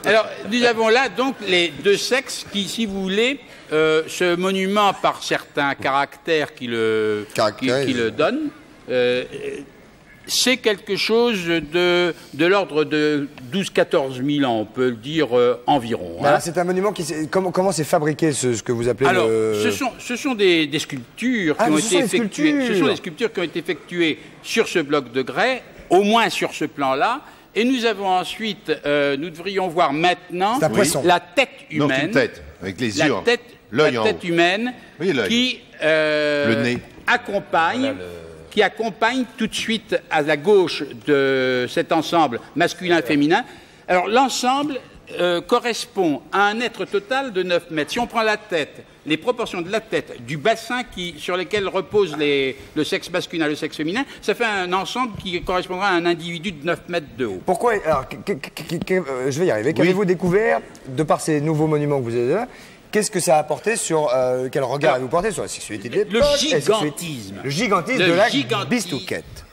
Alors, nous avons là donc les deux sexes qui, si vous voulez, ce monument, par certains caractères qui le donnent, c'est quelque chose de l'ordre de 12-14 000 ans, on peut le dire environ. Mais alors, c'est un monument qui. Comment c'est fabriqué, ce que vous appelez Alors, le. ce sont des sculptures qui Ah, ont mais ce été sont des effectuées. sculptures. Ce sont des sculptures qui ont été effectuées sur ce bloc de grès, au moins sur ce plan-là. Et nous avons ensuite, nous devrions voir maintenant C'est un poisson. la tête Donc humaine. une tête, avec les La yeux. tête, L'œil la en tête haut. humaine Oui, l'œil. qui Le nez. accompagne. Qui accompagne tout de suite à la gauche de cet ensemble masculin-féminin. Alors l'ensemble correspond à un être total de 9 mètres. Si on prend la tête, les proportions de la tête, du bassin sur lesquels repose le sexe masculin et le sexe féminin, ça fait un ensemble qui correspondra à un individu de 9 mètres de haut. Pourquoi alors, je vais y arriver. Qu'avez-vous découvert, de par ces nouveaux monuments que vous avez là, qu'est-ce que ça a apporté sur... quel regard avez-vous porté sur la sexualité de l'époque? Le gigantisme de la bistouquette.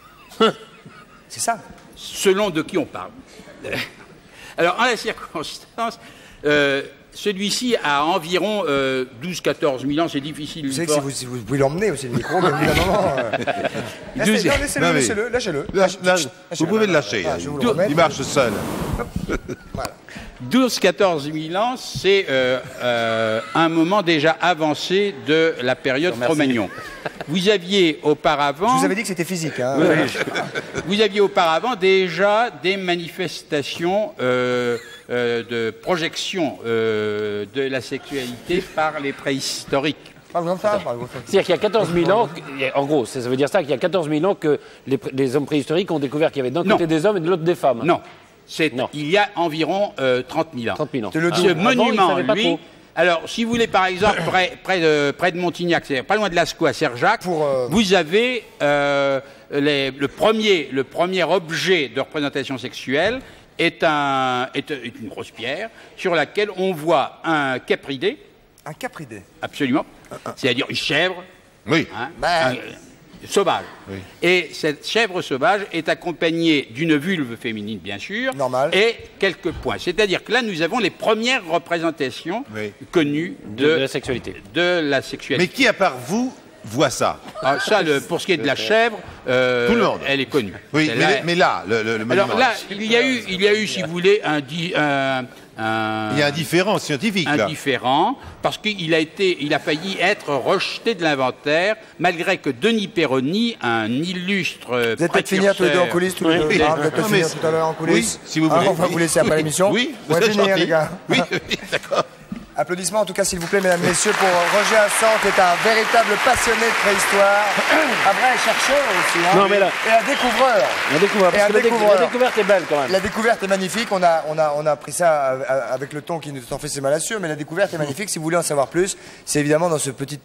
C'est ça. Selon de qui on parle. Alors, en la circonstance, celui-ci a environ 12-14 000 ans, c'est difficile. Vous savez que si vous pouvez l'emmener aussi, le micro, bien évidemment. Laissez-le, lâchez-le. Vous pouvez le lâcher. Il marche seul. Voilà. 12-14 000 ans, c'est un moment déjà avancé de la période Cro-Magnon. Vous aviez auparavant... Je vous avais dit que c'était physique. Hein. Vous aviez auparavant déjà des manifestations de projection de la sexualité par les préhistoriques. C'est-à-dire qu'il y a 14 000 ans, en gros, ça veut dire ça, qu'il y a 14 000 ans que les hommes préhistoriques ont découvert qu'il y avait d'un côté des hommes et de l'autre des femmes. Non. Il y a environ 30 000 ans. 30 000 ans. Ce monument, lui... Alors, si vous voulez, par exemple, près de Montignac, c'est pas loin de Lascaux, à Serjac, vous avez le premier objet de représentation sexuelle est une grosse pierre sur laquelle on voit un capridé. Un capridé? Absolument. C'est-à-dire une chèvre. Oui. Sauvage. Oui. Et cette chèvre sauvage est accompagnée d'une vulve féminine, bien sûr, normal, et quelques points. C'est-à-dire que là, nous avons les premières représentations connues de la sexualité. Mais qui, à part vous, voit ça? Ça, pour ce qui est de la chèvre, tout le monde. Elle est connue. Oui, mais là, le monument... Alors là, il y a eu, si vous voulez, il y a un différent scientifique, là. Indifférent, parce qu'il a failli être rejeté de l'inventaire, malgré que Denis Perroni, un illustre Vous êtes peut-être finir tous les deux en coulisses, tous les deux. Vous êtes peut-être finir tout à l'heure en coulisses. Oui, si vous voulez. On va vous laisser après l'émission. Oui, on va finir, les gars. Oui, d'accord. Applaudissements en tout cas, s'il vous plaît, mesdames, messieurs, pour Roger Hassan, qui est un véritable passionné de préhistoire. Un vrai chercheur aussi. Hein. Non, mais là... Et un découvreur. La découverte est belle quand même. La découverte est magnifique. On a pris ça avec le ton qui nous en fait, c'est mal assuré, mais la découverte est magnifique. Si vous voulez en savoir plus, c'est évidemment dans ce petit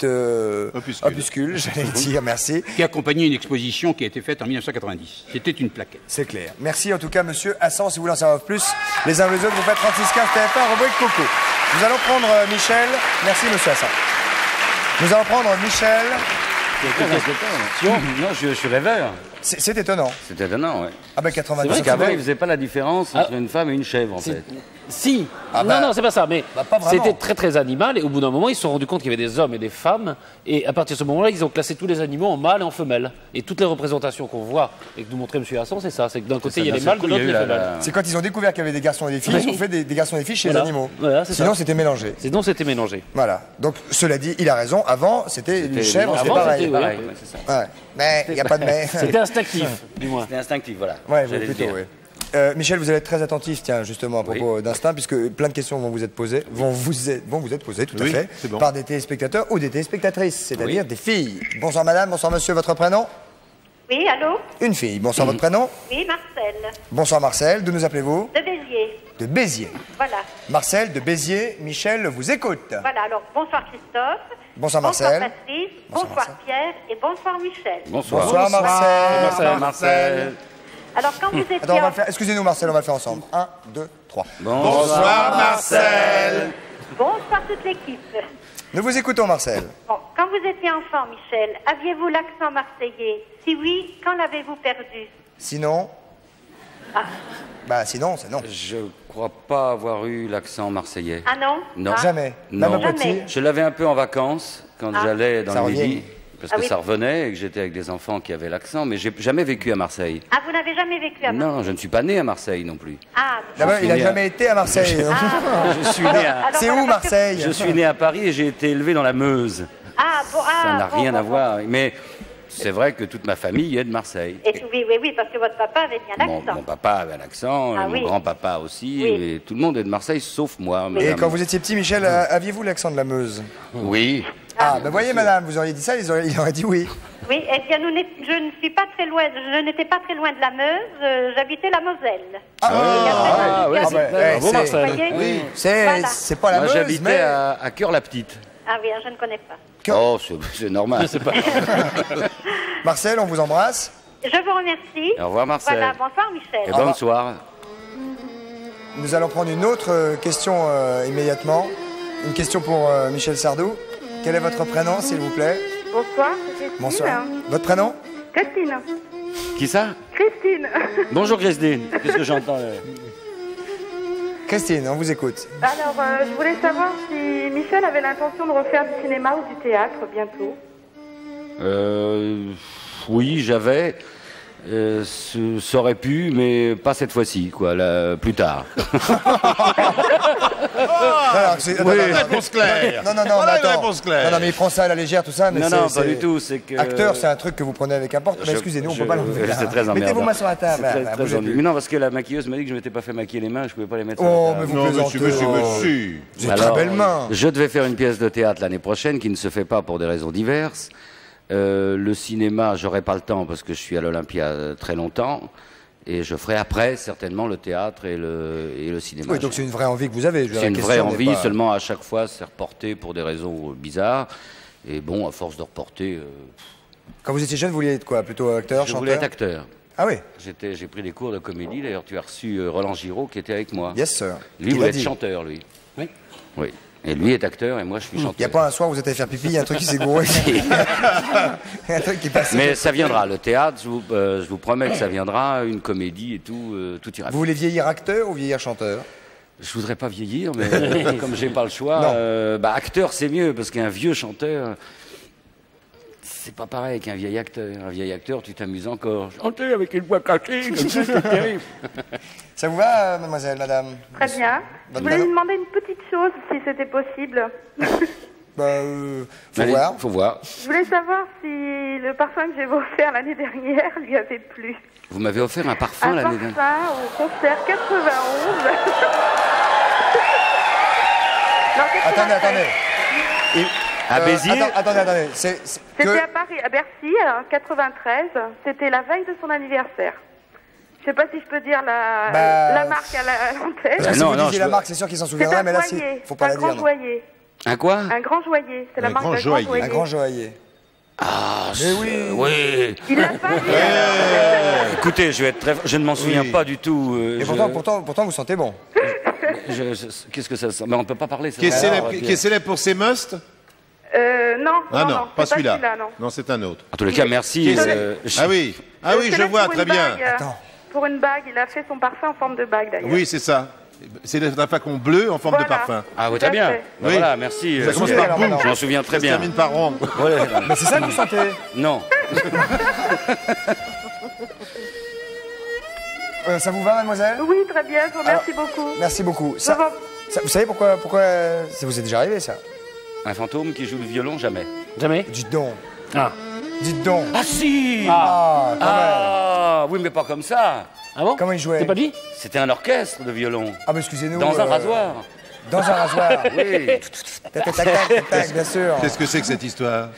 opuscule, j'allais dire, merci. Qui accompagnait une exposition qui a été faite en 1990. C'était une plaquette. C'est clair. Merci en tout cas, monsieur Hassan. Si vous voulez en savoir plus, les uns les autres, vous faites 3615 TF1, rubrique Coco. Nous allons prendre Michel. Merci, monsieur Hassan. Nous allons prendre Michel. Non, je suis rêveur. C'est étonnant. C'est étonnant, oui. Ah ben 90 c'est vrai qu'il ne faisait pas la différence entre une femme et une chèvre, en fait. Si. Non, c'est pas ça. Mais pas c'était très très animal. Et au bout d'un moment, ils se sont rendus compte qu'il y avait des hommes et des femmes. Et à partir de ce moment-là, ils ont classé tous les animaux en mâles et en femelles. Et toutes les représentations qu'on voit et que nous montrait M. Hassan, c'est ça. C'est que d'un côté, il y a les mâles, de l'autre, les femelles. C'est quand ils ont découvert qu'il y avait des garçons et des filles, ils ont fait des garçons et des filles chez les animaux. Voilà, sinon, c'était mélangé. Sinon, c'était mélangé. Voilà. Donc, cela dit, il a raison. Avant, c'était une chèvre, c'était pareil. Ouais, c'est ça. Ouais. Mais il n'y a pas de mais. C'était instinctif, du moins. C'était instinctif, voilà. Ouais, plutôt, oui. Michel, vous allez être très attentif, tiens, justement, à propos d'instinct, puisque plein de questions vont vous être posées, tout à fait, bon. par des téléspectateurs ou des téléspectatrices, c'est-à-dire des filles. Bonsoir madame, bonsoir monsieur, votre prénom? Oui, allô? Une fille, bonsoir votre prénom? Oui, Marcel. Bonsoir Marcel, d'où nous appelez-vous? De Béziers. De Béziers. Voilà. Marcel de Béziers, Michel vous écoute. Voilà, alors bonsoir Christophe. Bonsoir Marcel. Bonsoir Patrice. Bonsoir Marcel. Pierre et bonsoir Michel. Bonsoir Marcel. Bonsoir Marcel. Alors quand vous étiez... Attends, on va le faire, excusez-nous Marcel, on va le faire ensemble. 1, 2, 3. Bonsoir Marcel. Bonsoir toute l'équipe. Nous vous écoutons Marcel. Bon, quand vous étiez enfant, Michel, aviez-vous l'accent marseillais? Si oui, quand l'avez-vous perdu? Sinon? Bah sinon, c'est non. Je crois pas avoir eu l'accent marseillais. Ah non? Non. Jamais. Non. Même au petit. Jamais. Je l'avais un peu en vacances, quand j'allais dans Ça le revient. Midi, parce que ça revenait et que j'étais avec des enfants qui avaient l'accent, mais j'ai jamais vécu à Marseille. Ah, vous n'avez jamais vécu à Marseille? Non, je ne suis pas né à Marseille non plus. Ah, D'abord, il n'a jamais été à Marseille. Je suis né à, C'est où Marseille? je suis né à Paris et j'ai été élevé dans la Meuse. Ah, bon, Ça n'a rien à voir. Mais c'est vrai que toute ma famille est de Marseille. Et oui, parce que votre papa avait bien l'accent. Mon papa avait un accent, Ah mon oui. grand-papa aussi, Oui. et tout le monde est de Marseille sauf moi. Et madame. quand vous étiez petit, Michel, aviez-vous l'accent de la Meuse? Oui. Ah, ben voyez, madame, vous auriez dit ça, il aurait dit oui. Oui, eh bien, je ne suis pas très loin, je n'étais pas très loin de la Meuse, j'habitais la Moselle. oui, bravo, Marcel. Vous voyez Oui, Voilà. c'est pas la Moi, Meuse, j'habitais mais... à Cœur-la-Petite. Ah oui, je ne connais pas. Oh, c'est normal. Marcel, on vous embrasse. Je vous remercie. Au revoir, Marcel. Voilà, bonsoir Michel. Et bonsoir. Nous allons prendre une autre question immédiatement. Une question pour Michel Sardou. Quel est votre prénom, s'il vous plaît? Bonsoir, c'est Christine. Bonsoir. Votre prénom? Christine. Qui ça? Christine. Bonjour, Christine. Qu'est-ce que j'entends Christine, on vous écoute. Alors, je voulais savoir si Michel avait l'intention de refaire du cinéma ou du théâtre bientôt. Oui, j'avais. Ça aurait pu, mais pas cette fois-ci, quoi, là, plus tard. Réponse claire. Non, Voilà mais une attends. réponse claire. Non, mais il prend ça à la légère, tout ça. Mais Non, pas du tout. C'est que. Acteur, c'est un truc que vous prenez avec importe. Mais excusez-nous, on peut pas l'enlever. C'est très emmerdant. Mettez vos mains sur la table. C'est très bougez ennuyeux. plus. Mais non, parce que la maquilleuse m'a dit que je m'étais pas fait maquiller les mains, je pouvais pas les mettre Oh, sur la mais table. vous Non, plaisantez. monsieur. Vous avez Alors, très belles mains. Je devais faire une pièce de théâtre l'année prochaine qui ne se fait pas pour des raisons diverses. Le cinéma, j'aurai pas le temps parce que je suis à l'Olympia très longtemps. Et je ferai après, certainement, le théâtre et le cinéma. Oui, donc c'est une vraie envie que vous avez. C'est une vraie envie, seulement à chaque fois, c'est reporté pour des raisons bizarres. Et bon, à force de reporter... Quand vous étiez jeune, vous vouliez être quoi? Plutôt acteur, je chanteur? voulais être acteur. Ah oui? J'ai pris des cours de comédie. D'ailleurs, tu as reçu Roland Giraud qui était avec moi. Yes, sir. Lui Il voulait a être dit. chanteur, lui. Oui. Et lui est acteur et moi, je suis chanteur. Il n'y a pas un soir où vous êtes allé faire pipi, il y a un truc qui s'est gouré. Il y a un truc qui passe. Mais ça viendra. Le théâtre, je vous promets que ça viendra. Une comédie et tout, tout ira. Vous voulez vieillir acteur ou vieillir chanteur? Je voudrais pas vieillir, mais comme j'ai pas le choix, acteur c'est mieux parce qu'un vieux chanteur, c'est pas pareil qu'un vieil acteur. Un vieil acteur, tu t'amuses encore. Chanter avec une voix cachée, comme ça, c'est terrible. Ça vous va, mademoiselle, madame? Très bien. Je Votre voulais prénom? lui demander une petite chose, si c'était possible. Faut Allez, voir. faut voir. Je voulais savoir si le parfum que j'ai offert l'année dernière lui avait plu. Vous m'avez offert un parfum Un l'année dernière. parfum au concert 91. Non, 93. Attendez. À Béziers. Attendez. C'était à Paris, à Bercy, alors 93. C'était la veille de son anniversaire. Je sais pas si je peux dire la marque à l'antenne. Parce que si non, vous non, disiez je la peux- marque, c'est sûr qu'il s'en C'est souviendrait, un mais là, joaillier. faut pas la Un grand dire. non. joaillier. Un quoi? Un grand joaillier. C'est la Un marque grand d'un joaillier. grand joaillier. Un grand joaillier. Ah, Mais oui. oui. Il l'a pas dit. Écoutez, je vais être très... Je ne m'en souviens pas du tout. Et pourtant, vous sentez bon. Qu'est-ce que ça sent? Mais on peut pas parler. ça. Qui est Alors, célèbre pour ses musts? Non, Ah non, pas c'est celui-là. non. Non, c'est un autre. En tous les cas, merci. Ah oui, je Célèbre vois, pour très une bien. bague. Attends. Pour une bague, il a fait son parfum en forme de bague d'ailleurs. Oui, c'est ça. C'est un flacon bleu en forme de Voilà. parfum. Ah oui, Tout très à bien. fait. Ben Oui. voilà, merci. Ça commence par boum. Je m'en souviens très Ça se bien. termine par rond. Ouais, Mais c'est ça que vous sentez. non. Ça vous va, mademoiselle? Oui, très bien, je vous remercie beaucoup. Merci beaucoup. Je vous- Vous savez pourquoi ça vous est déjà arrivé, ça? Un fantôme qui joue le violon, jamais. Jamais. Dites donc. Ah. Dites donc. Ah si Ah, quand même. Ah, oui, mais pas comme ça. Ah bon? Comment il jouait? C'est pas lui? C'était un orchestre de violon. Ah, mais excusez-nous. Dans un rasoir. Dans un rasoir. Oui. Tac, tac, tac, tac, tac, bien sûr. Qu'est-ce que c'est que cette histoire?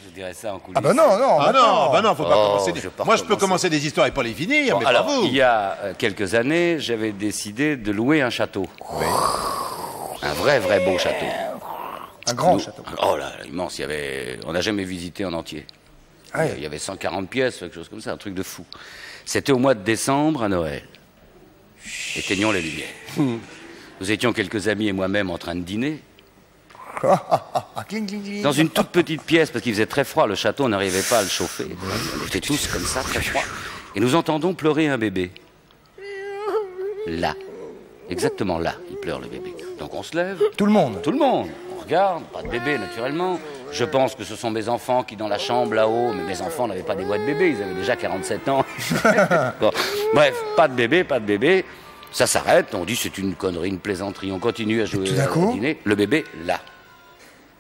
Je dirais ça en coulisses. Ah, bah non. Ah non, bah non, faut pas Oh, commencer. je vais pas Moi, je peux recommencer. commencer des histoires et pas les finir, Bon, mais pas alors, vous. il y a quelques années, j'avais décidé de louer un château. Un vrai beau château. Un grand Nous- château. Oh là, immense. On n'a jamais visité en entier. Ah ouais. Il y avait 140 pièces, quelque chose comme ça, un truc de fou. C'était au mois de décembre à Noël. Éteignons les lumières. Nous étions quelques amis et moi-même en train de dîner. Ah, cling, cling, cling. Dans une toute petite pièce, parce qu'il faisait très froid, le château, on n'arrivait pas à le chauffer. On était tous comme ça, très froid. Et nous entendons pleurer un bébé. Là. Exactement là, il pleure le bébé. Donc on se lève. Tout le monde. Tout le monde. On regarde, pas de bébé naturellement. Je pense que ce sont mes enfants qui dans la chambre là-haut, mais mes enfants n'avaient pas des voix de bébé, ils avaient déjà 47 ans. Bon. Bref, pas de bébé. Ça s'arrête, on dit c'est une connerie, une plaisanterie, on continue à jouer tout d'un coup au dîner. Le bébé, là.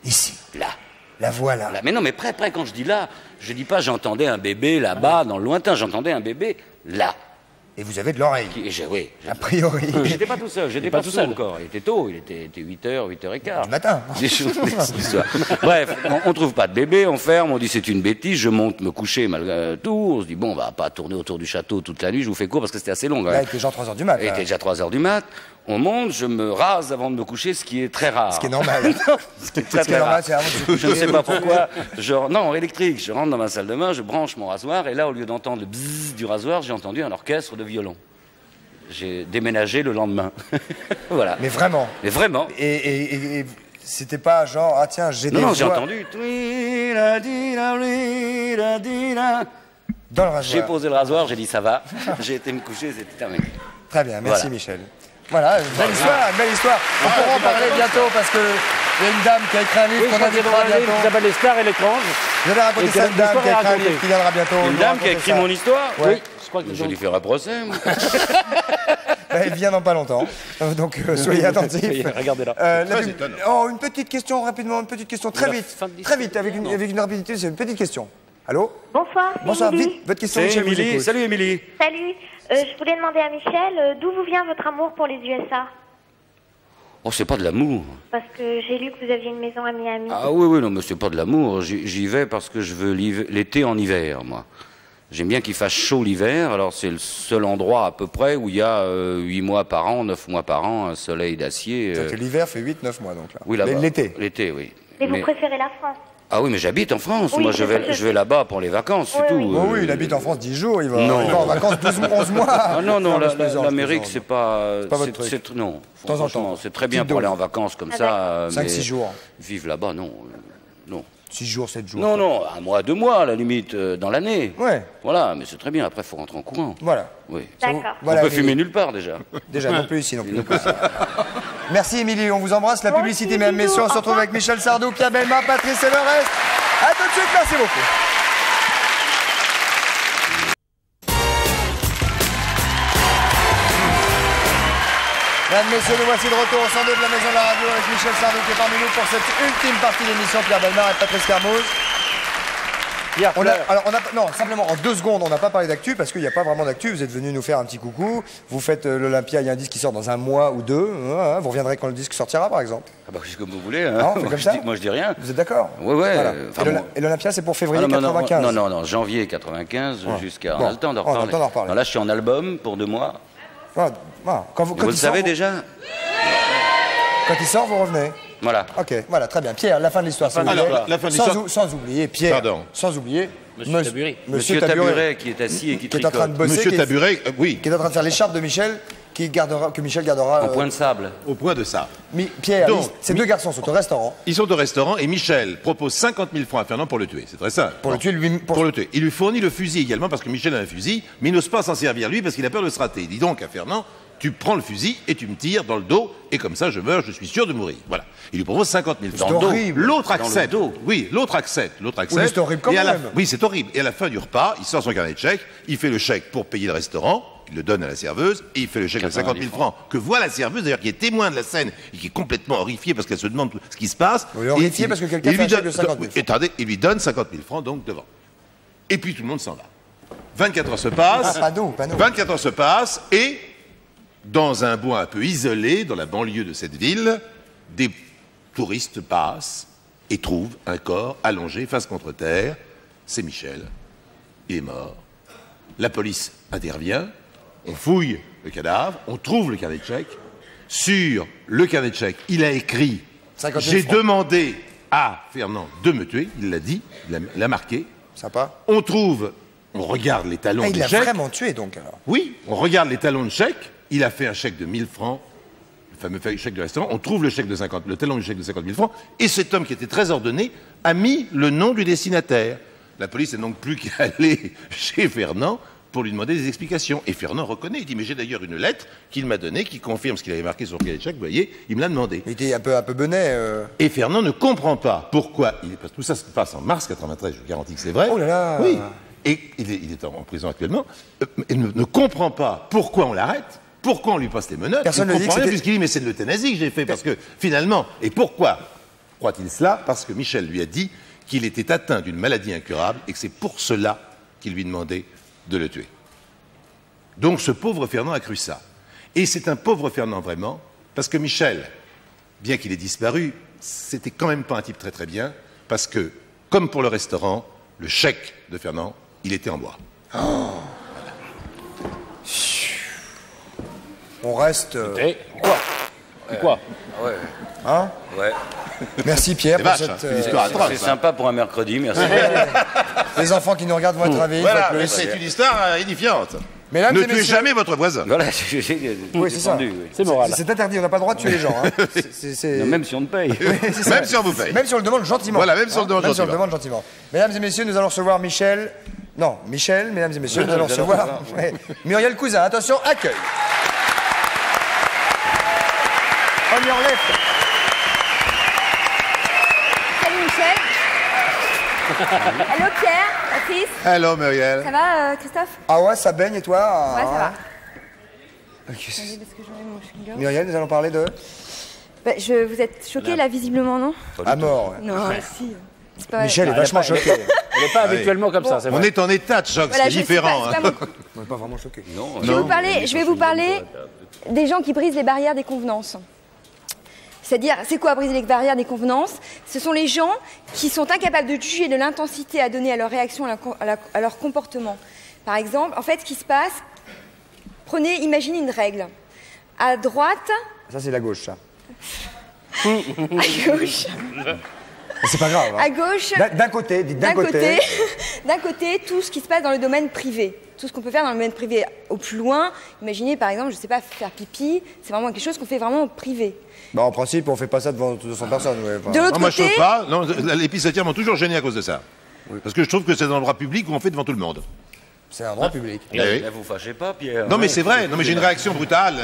Ici. Là. La voilà. Là. Mais non, mais près, quand je dis là, je dis pas j'entendais un bébé là-bas, dans le lointain, j'entendais un bébé là. Et vous avez de l'oreille. Oui. A priori. J'étais pas tout seul, j'étais pas tout seul encore. Il était tôt, il était 8h, 8h15. Du matin. Des choses, des histoires. Bref, on trouve pas de bébé, on ferme, on dit c'est une bêtise, je monte me coucher malgré tout. On se dit bon, on va pas tourner autour du château toute la nuit, je vous fais court parce que c'était assez long. Là, il était genre 3h du mat. Il était déjà 3h du mat. On monte, je me rase avant de me coucher, ce qui est très rare. Ce qui est normal. Ce qui est très, très rare. Je ne sais pas pourquoi. Non, électrique. Je rentre dans ma salle de bain, je branche mon rasoir, et là, au lieu d'entendre le bzzz du rasoir, j'ai entendu un orchestre de violon. J'ai déménagé le lendemain. Voilà. Mais vraiment. Mais vraiment. Et c'était pas genre, ah tiens, j'ai des Non, j'ai voix entendu. dans le rasoir. J'ai posé le rasoir, j'ai dit ça va. J'ai été me coucher, c'était terminé. Très bien, merci Voilà. Michel. Voilà, belle histoire, belle histoire. On pourra en parler bientôt parce que il y a une dame qui a écrit un livre Oui, qu'on je crois qu'il y invitera a un livre qui bientôt. s'appelle Les stars et l'étrange. Je vais raconter Et ça à une quelle dame histoire qui a écrit un raconter livre qui viendra bientôt. Une nous dame qui a raconter écrit ça. mon histoire. Ouais. Oui, je crois que Je vais lui faire un procès. Moi. Bah, elle vient dans pas longtemps, donc soyez attentifs. Regardez-là. Très étonnant. Oh, une petite question rapidement, une petite question très La vite, fin de très vite, avec une rapidité, c'est une petite question. Allô? Bonsoir, c'est Bonsoir, Émilie. vite, votre question, C'est Michel, vous Émilie. écoute. Salut Émilie. Salut, je voulais demander à Michel, d'où vous vient votre amour pour les USA? Oh, c'est pas de l'amour. Parce que j'ai lu que vous aviez une maison à Miami. Ah oui, non, mais c'est pas de l'amour. J'y vais parce que je veux l'été en hiver, moi. J'aime bien qu'il fasse chaud l'hiver, alors c'est le seul endroit à peu près où il y a 8 mois par an, 9 mois par an, un soleil d'acier. C'est-à-dire que l'hiver fait 8-9 mois donc là. Oui, là-bas. L'été. L'été, oui. Mais vous préférez la France? Ah oui, mais j'habite en France. Oui, Moi, c'est ça que je vais là-bas pour les vacances, c'est Oui, tout. oui. Oh oui, il habite en France 10 jours, il va, Non. il va en vacances 11 mois. Ah non, mais je plaisante, l'Amérique, je c'est plaisante. pas... pas votre truc. Non, temps en franchement, temps. c'est très bien Petite pour aller dose. en vacances comme Ah, ça. 5-6 mais jours. Vivre là-bas, non. Non. 6 jours, 7 jours. Non, 1 mois, 2 mois, à la limite, dans l'année. Ouais. Voilà, mais c'est très bien. Après, il faut rentrer en courant. Voilà. Oui. D'accord. Voilà, On peut Émilie. fumer nulle part, déjà. Déjà, non plus ici, non plus. Merci Émilie, on vous embrasse. La Moi publicité, aussi, mesdames, bisous, messieurs, on se au retrouve revoir. avec Michel Sardou, Pierre Bellemare, Patrice et le reste. A tout de suite, merci beaucoup. Mesdames, messieurs, nous voici de retour au 102 de la Maison de la Radio avec Michel Sardou qui est parmi nous pour cette ultime partie d'émission. Pierre Bellemare et Patrice Carmouze. Non, simplement en 2 secondes, on n'a pas parlé d'actu parce qu'il n'y a pas vraiment d'actu. Vous êtes venu nous faire un petit coucou. Vous faites l'Olympia, il y a un disque qui sort dans 1 mois ou 2. Vous reviendrez quand le disque sortira, par exemple. Ah bah, c'est comme vous voulez. Hein. Non, on fait comme ça Moi, je dis rien. Vous êtes d'accord? Ouais, ouais. Voilà. Enfin, Et bon. l'Olympia, c'est pour Ah, février 95. non, janvier 95 jusqu'à... Bon. On a le temps d'en On a le reparler. temps d'en reparler. Non, là, je suis en album pour 2 mois. Voilà. Quand Vous il le sort, savez déjà Quand il sort, vous revenez. Voilà. Ok, voilà, très bien. Pierre, la fin de l'histoire. s'il vous Alors, plaît. la fin de l'histoire. Sans oublier, Pierre. Pardon. Sans oublier. Monsieur Taburet. Monsieur Taburet qui est assis et qui est en train de tricote. bosser. Monsieur qui est- Taburet, oui, Qui est en train de faire l'écharpe de Michel, que Michel gardera. En point de sable. au point de ça. Pierre, Donc, ces 2 garçons sont au restaurant. Ils sont au restaurant et Michel propose 50 000 francs à Fernand pour le tuer. C'est très simple. Pour le tuer, lui. Pour le tuer. Il lui fournit le fusil également parce que Michel a un fusil, mais il n'ose pas s'en servir lui parce qu'il a peur de se rater. Il dit donc à Fernand, tu prends le fusil et tu me tires dans le dos et comme ça je meurs, je suis sûr de mourir. Voilà. Il lui propose 50 000 francs. C'est horrible. L'autre Dans le accepte. dos. Oui, l'autre accepte. L'autre accepte. mais c'est horrible quand Et à la- même. Oui, c'est horrible. Et à la fin du repas, il sort son carnet de chèques, il fait le chèque pour payer le restaurant. Il le donne à la serveuse et il fait le chèque de 50 000 francs que voit la serveuse, d'ailleurs, qui est témoin de la scène et qui est complètement horrifiée parce qu'elle se demande ce qui se passe. Oui, horrifiée Et parce que quelqu'un il fait lui un chèque donne- de 50 000 francs. Attendez, il lui donne 50 000 francs donc devant. Et puis tout le monde s'en va. 24 heures se passent. Ah, pas nous, pas nous. 24 heures se passent et dans un bois un peu isolé, dans la banlieue de cette ville, des touristes passent et trouvent un corps allongé face contre terre. C'est Michel. Il est mort. La police intervient. On fouille le cadavre. On trouve le carnet de chèques. Sur le carnet de chèques, il a écrit 50 000 j'ai francs. demandé à Fernand de me tuer. Il l'a dit. Il l'a marqué. Sympa. On trouve, on regarde les talons Ah, il du l'a chèque. vraiment tué donc alors. Oui, on regarde les talons de chèque. Il a fait un chèque de 1000 francs, le fameux chèque de restaurant. On trouve le talon du chèque de 50 000 francs. Et cet homme qui était très ordonné a mis le nom du destinataire. La police n'a donc plus qu'à aller chez Fernand pour lui demander des explications. Et Fernand reconnaît. Il dit, mais j'ai d'ailleurs une lettre qu'il m'a donnée qui confirme ce qu'il avait marqué sur le cahier de chèque. Vous voyez, il me l'a demandé. Il était un peu benet. Et Fernand ne comprend pas pourquoi. Parce que tout ça se passe en mars 93, je vous garantis que c'est vrai. Oh là là. Oui. Et il est en prison actuellement. Il ne comprend pas pourquoi on l'arrête, pourquoi on lui passe les menottes. Personne il ne ne dit comprend que rien c'était- puisqu'il dit mais c'est de l'euthanasie que j'ai fait. Parce que finalement, et pourquoi croit-il cela? Parce que Michel lui a dit qu'il était atteint d'une maladie incurable et que c'est pour cela qu'il lui demandait de le tuer. Donc ce pauvre Fernand a cru ça. Et c'est un pauvre Fernand vraiment, parce que Michel, bien qu'il ait disparu, c'était quand même pas un type très très bien, parce que, comme pour le restaurant, le chèque de Fernand, il était en bois. Oh. On reste... Quoi Ouais. Hein? Ouais. Merci Pierre pour cette... une histoire atroce. C'est sympa pour un mercredi, merci. Les enfants qui nous regardent vont être ravis. Voilà, une mais fois de plus. c'est une histoire édifiante. Mesdames Ne et tuez messieurs- jamais votre voisin. Voilà, Oui, c'est ça. défendu, oui. C'est moral. C'est interdit, on n'a pas le droit de tuer les gens. Hein. Non, même si on te paye. Oui, c'est ça. Même si on vous paye. Même si on le demande gentiment. Voilà, même si on le demande Même si on le gentiment. demande gentiment. Mesdames et messieurs, nous allons recevoir Michel. Non, Michel, mesdames et messieurs, nous allons recevoir ouais, Muriel Cousin. Attention, accueil. On y enlève. Salut Michel. Allô Pierre, Patrice. Hello Muriel. Ça va Christophe? Ah ouais, ça baigne et toi? Ouais, ça va. Ok. Attendez, parce que j'enlève mon chewing-gum. Muriel, nous allons parler de... Bah, vous êtes choqués là visiblement, non? À mort. Ouais. Non, si. C'est pas... Michel est vachement choqué. Elle n'est pas habituellement comme ça, c'est On vrai. est en état de choc, Voilà, c'est je sais différent. pas, c'est hein. pas mon- On n'est pas vraiment choqué. Non, Je vais vous parler des gens qui brisent les barrières des convenances. C'est-à-dire, c'est quoi briser les barrières des convenances? Ce sont les gens qui sont incapables de juger de l'intensité à donner à leur réaction, à leur comportement. Par exemple, en fait, ce qui se passe, imaginez une règle. À droite, Ça, c'est la gauche, ça. à gauche, C'est pas grave. Hein. à gauche, D'un côté, dites d'un côté. d'un côté, tout ce qui se passe dans le domaine privé. Tout ce qu'on peut faire dans le domaine privé au plus loin. Imaginez, par exemple, je sais pas, faire pipi, c'est vraiment quelque chose qu'on fait vraiment au privé. Bah, en principe, on fait pas ça devant 200 personnes. Ouais. Enfin, De l'autre Non, moi je côté, trouve pas. Non, les pissotières m'ont toujours gêné à cause de ça. Parce que je trouve que c'est un endroit public où on fait devant tout le monde. c'est un droit public. Eh oui. Là, vous fâchez pas, Pierre. Non mais c'est vrai, non mais j'ai une réaction brutale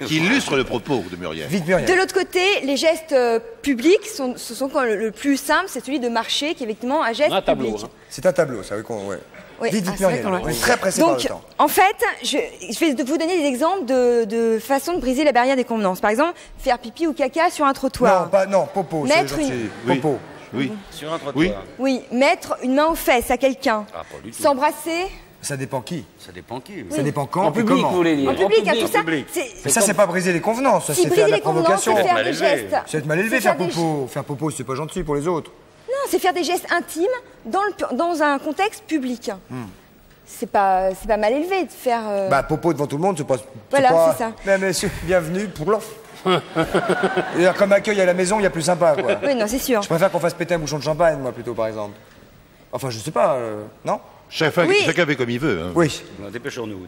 qui illustre le propos de Muriel. Vite, Muriel. de l'autre côté, les gestes publics, ce sont quand le plus simple, c'est celui de marcher, qui est effectivement un geste Un tableau. public. Hein. C'est un tableau, ça, oui. Ouais. Oui, Vite, ah, vite, c'est vrai Muriel. qu'on l'a- On est très pressé par le Donc, temps. en fait, je vais vous donner des exemples de façons de briser la barrière des convenances. Par exemple, faire pipi ou caca sur un trottoir. Non, popo. c'est Mettre gentil. Oui. Popo. Oui. Sur un trottoir. Oui. Oui, mettre une main aux fesses à quelqu'un. Ah, pas du tout. S'embrasser. Ça dépend qui. Ça dépend qui. Ça dépend quand En et public, comment. vous voulez dire. En public, hein, tout ça. public. Mais ça, c'est pas briser les convenances. Ça, Si c'est briser faire de la les convenances, c'est provocation. faire des mal élevé. gestes. C'est être mal élevé, C'est faire faire des popo. Faire popo, c'est pas gentil pour les autres. Non, c'est faire des gestes intimes dans un contexte public. C'est pas mal élevé de faire. Bah, popo devant tout le monde, c'est pas. Voilà, pas... c'est ça. Mesdames, messieurs, bienvenue pour l'offre. Et comme accueil à la maison, il y a plus sympa, quoi. Oui, non, c'est sûr. Je préfère qu'on fasse péter un bouchon de champagne, moi, plutôt, par exemple. Enfin, je sais pas, non? Chacun Oui. fait comme il veut. Hein. Oui. Non, dépêchons-nous.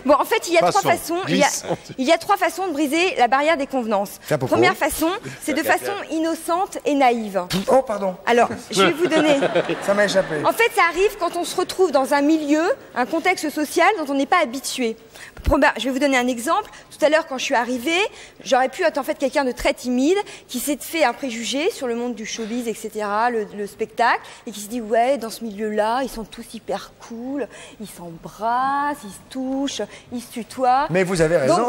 Bon, en fait, il y a trois Passons. façons. Glissons. Il y a trois façons de briser la barrière des convenances. Faire popo. Première façon, c'est de façon innocente et naïve. Oh, pardon. Alors, je vais vous donner. Ça m'a échappé. En fait, ça arrive quand on se retrouve dans un milieu, un contexte social dont on n'est pas habitué. Je vais vous donner un exemple. Tout à l'heure, quand je suis arrivée, j'aurais pu être en fait quelqu'un de très timide qui s'est fait un préjugé sur le monde du showbiz, etc., le spectacle, et qui se dit ouais, dans ce milieu-là, ils sont tous hyper cool, ils s'embrassent, ils se touchent, ils se tutoient. Mais vous avez raison.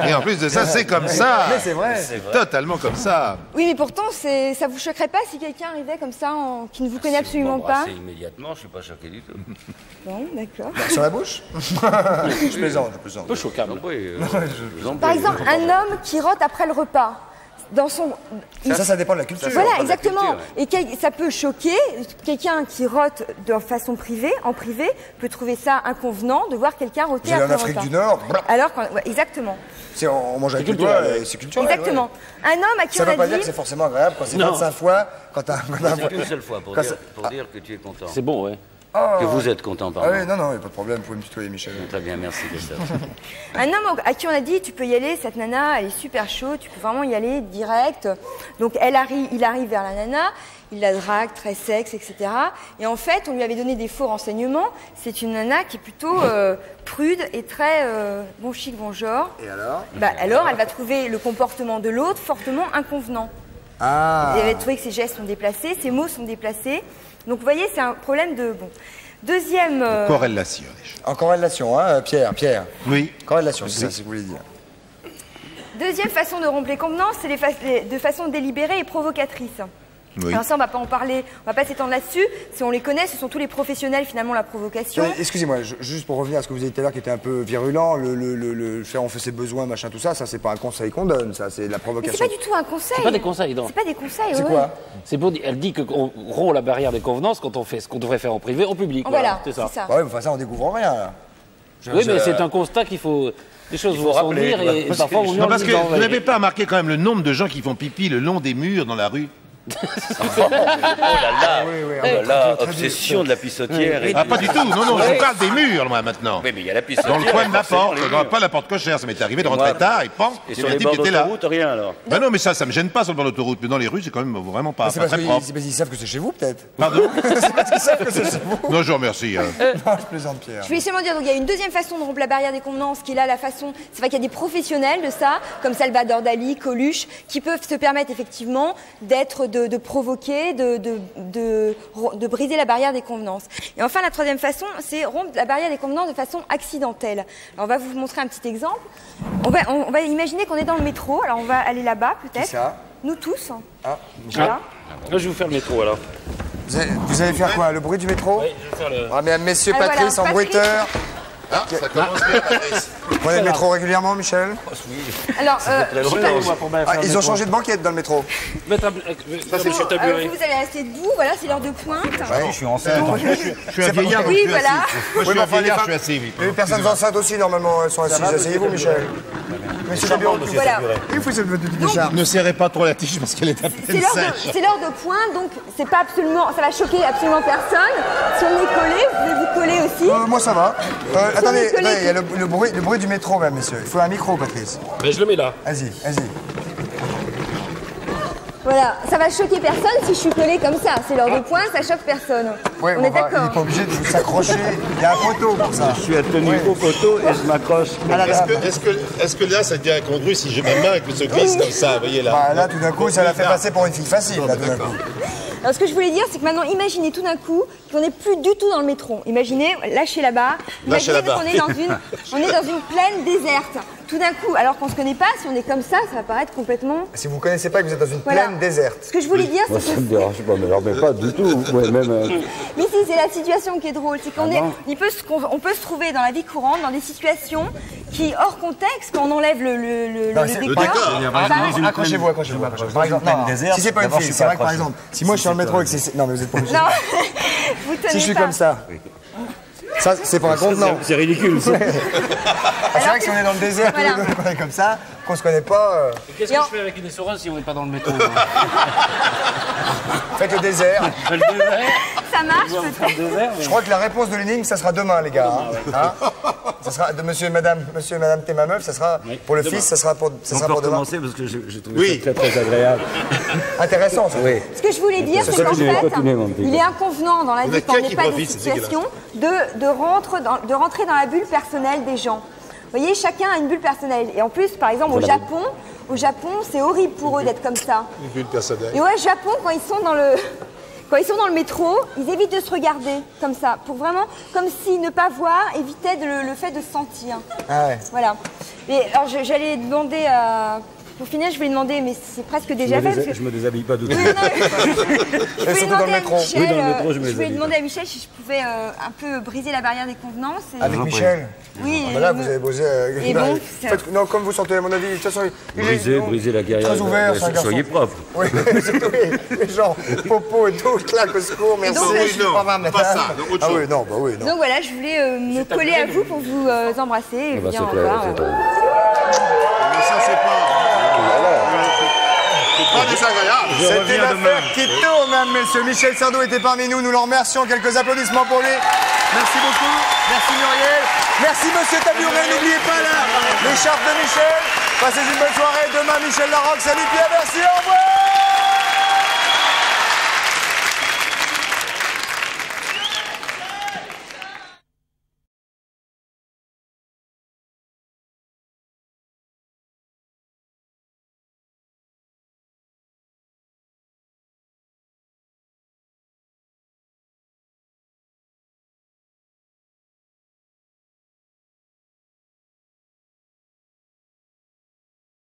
Et en plus de ça, c'est comme ça. Mais c'est vrai. Totalement comme ça. Oui, mais pourtant, ça vous choquerait pas si quelqu'un arrivait comme ça, qui ne vous connaît absolument pas? Immédiatement, je suis pas choqué du tout. Bon, d'accord. Sur la bouche? Je plaisante, je plaisante. Un peu choquable. Oui, Par exemple, un homme qui rote après le repas. Dans son... Ça dépend de la culture. Voilà, dépend de la exactement. culture, Et ça peut choquer. Quelqu'un qui rote de façon privée, en privé, peut trouver ça inconvenant de voir quelqu'un roter Vous allez après en le Afrique repas. du Nord, Alors, exactement. on mange avec le culturel, doigt, ouais. et c'est culturel. Exactement. ouais. Un homme à qui Ça on veut a pas dire dit... que c'est forcément agréable quand c'est Non. 25 fois, quand t'as... c'est qu'une seule fois pour Quand dire, ça- pour dire que tu es content. C'est bon, ouais. Que vous êtes content, Ah pardon. oui, non, il n'y a pas de problème, vous pouvez me tutoyer, Michel. Très bien, merci Christophe. Un homme à qui on a dit tu peux y aller, cette nana elle est super chaude, tu peux vraiment y aller direct. Donc il arrive vers la nana, il la drague, très sexe, etc. Et en fait on lui avait donné des faux renseignements. C'est une nana qui est plutôt prude et très bon chic, bon genre. Et alors? Alors elle va trouver le comportement de l'autre fortement inconvenant. Ah. Elle va trouver que ses gestes sont déplacés, ses mots sont déplacés. Donc vous voyez c'est un problème de... Bon. Deuxième... Corrélation. En corrélation, hein, Pierre. Oui. Corrélation, c'est ça ce que vous voulez dire. Deuxième façon de rompre les convenances, c'est de façon délibérée et provocatrice. Oui. Alors ça, on va pas en parler, on va pas s'étendre là-dessus. Si on les connaît, ce sont tous les professionnels finalement la provocation. Excusez-moi, juste pour revenir à ce que vous avez dit tout à l'heure qui était un peu virulent, le faire on fait ses besoins, machin, tout ça, c'est pas un conseil qu'on donne, ça, c'est de la Mais provocation. c'est pas du tout un conseil. C'est pas des conseils, non. C'est pas des conseils, C'est ouais. quoi? C'est pour elle dit qu'on rompt la barrière des convenances quand on fait ce qu'on devrait faire en privé, en public. Voilà, c'est ça. c'est ça. Bah ouais, mais enfin ça on découvre rien là. Oui, mais c'est un constat qu'il faut. Les choses vont s'en dire et parfois on Non, parce que vous n'avez pas remarqué quand même le nombre de gens qui font pipi le long des murs dans la rue? Oh là là, obsession de la pissotière. Ah, pas du tout, non, je parle des murs, moi, maintenant. Oui, mais il y a la pissotière. Dans le coin de la porte, pas la porte cochère, ça m'est arrivé de rentrer tard et pan, Et sur les bords d'autoroute, rien alors. Bah non, mais ça me gêne pas sur le bord d'autoroute, mais dans les rues, c'est quand même vraiment pas C'est très parce propre. qu'ils savent que c'est chez vous peut-être. Pardon? C'est parce qu'ils savent que c'est chez vous. Non, je vous remercie. Non, je plaisante Pierre. Je voulais seulement dire, donc il y a une deuxième façon de rompre la barrière des convenances, qui est là la façon, c'est vrai qu'il y a des professionnels de ça, comme Salvador Dali, Coluche, qui peuvent se permettre effectivement de provoquer, de briser la barrière des convenances. Et enfin, la troisième façon, c'est rompre la barrière des convenances de façon accidentelle. Alors, on va vous montrer un petit exemple. On va imaginer qu'on est dans le métro, alors on va aller là-bas peut-être. Qui ça? Nous tous. Ah, Voilà. Là, je vais vous faire le métro alors. Vous allez faire quoi? Le bruit du métro? Oui, je vais faire le. Ah, mesdames, messieurs, Ah, Patrice, voilà, en bruiteur. Ah, ça commence bien, Patrice. Vous prenez le métro régulièrement, Michel? Alors, je sais pas, Moi, pour bien faire Ah, le ils ont métro. changé de banquette dans le métro. Ça, c'est sur le tabouret. vous allez rester debout, voilà, c'est l'heure de pointe. Ouais, je suis enceinte. Je suis un vieillard, donc Oui, je suis voilà. assis. Moi, je suis un vieillard, je suis assis. Les personnes enceintes aussi, normalement, elles sont assises. Asseyez-vous, Michel. Monsieur Tabureau, Voilà. il faut cette petite décharge. Ne serrez pas trop la tige parce qu'elle est à peine sèche. C'est l'heure de pointe, donc c'est pas absolument, ça va choquer absolument personne. Si on est collé, vous pouvez vous coller aussi. Moi, ça va. Attendez, collé, il y a le bruit du métro, même, messieurs. Il faut un micro, Patrice. Mais je le mets là. Vas-y. Voilà, ça va choquer personne si je suis collée comme ça. C'est l'heure de pointe, ça choque personne. Ouais, on est il n'est d'accord. pas obligé de s'accrocher. Il y a un poteau pour ça. Je suis attenu au poteau et je m'accroche. Est-ce que là, ça devient incongru si j'ai ma main et que se glisse comme ça, vous voyez là? Bah, là, tout d'un coup, ça l'a fait passer pour une fille facile, là, tout d'un coup. Alors ce que je voulais dire, c'est que maintenant, imaginez tout d'un coup qu'on n'est plus du tout dans le métro. Imaginez, lâchez là-bas. Lâchez Imaginez là-bas. qu'on est dans une plaine déserte. Tout d'un coup, alors qu'on se connaît pas, si on est comme ça va paraître complètement. Si vous ne connaissez pas que vous êtes dans une Voilà. plaine déserte. Ce que je voulais dire, c'est Moi, que ça me dérange pas, mais alors, mais pas du tout. Ouais, même. mais si, c'est la situation qui est drôle, c'est qu'on on peut se trouver dans la vie courante dans des situations qui, hors contexte, quand on enlève le décor, Accrochez-vous. Par exemple, non, si c'est pas une fille, c'est vrai que par exemple, si moi je suis dans le métro et que c'est. Non, mais vous êtes pas obligé. non, vous tenez Si je suis pas. comme ça. Ça, c'est pour un contenant. C'est ridicule, ça. C'est vrai que si on est dans le désert, Voilà. qu'on est comme ça, qu'on se connaît pas, Qu'est-ce que je fais avec une essoreuse si on n'est pas dans le métro? faites le désert. Ça marche peut-être. Je crois que la réponse de l'énigme, ça sera demain, les gars. Hein. Ça sera de monsieur et madame t'es ma meuf, ça sera pour le fils, ça sera pour On peut demain. recommencer parce que j'ai trouvé ça très agréable. Intéressant, ça. Oui. Ce que je voulais dire, c'est qu'en Continuez, fait, continuez, mon petit. il est inconvenant dans la On a vie quand on qu'un n'est qui pas dans profite, cette c'est situation de rentrer dans la bulle personnelle des gens. Vous voyez, chacun a une bulle personnelle. Et en plus, par exemple, au Japon, c'est horrible pour eux d'être comme ça. Une bulle personnelle. Et ouais, Japon, quand ils sont dans le métro, ils évitent de se regarder comme ça, pour vraiment, comme si ne pas voir évitait le fait de se sentir. Ah ouais. Voilà. Et alors, j'allais demander à... Pour finir, je vais demander, mais c'est presque déjà fait. parce que- Je me déshabille pas du tout. Oui, non, je voulais surtout dans le demander à métro. Michel, Oui, dans le métro, je me je voulais déshabille demander à Michel si je pouvais un peu briser la barrière des convenances. Et... Avec Michel. Oui, Bah là, vous avez posé. Et bon, non, comme vous sentez, à mon avis, de toute façon, il est Briser la guerrière. très ouvert, c'est un garçon. Soyez propre. Oui, les gens, popo et tout, claque au secours, merci. Donc, je suis non, pas pas ça, donc autre Ah chose. oui, non, bah oui, non. donc voilà, je voulais me coller à vous pour vous embrasser et vous Bah, dire c'est au clair, revoir. c'est clair. Mais ça, c'est pas désagréable. C'était l'affaire qui tourne, mesdames, messieurs. Michel Sardou était parmi nous, nous le remercions. Quelques applaudissements pour lui. Merci beaucoup. Merci Muriel. Merci Monsieur Taburet. N'oubliez pas l'écharpe de Michel. Passez une bonne soirée. Demain, Michel Larocque. Salut Pierre, merci. Au revoir.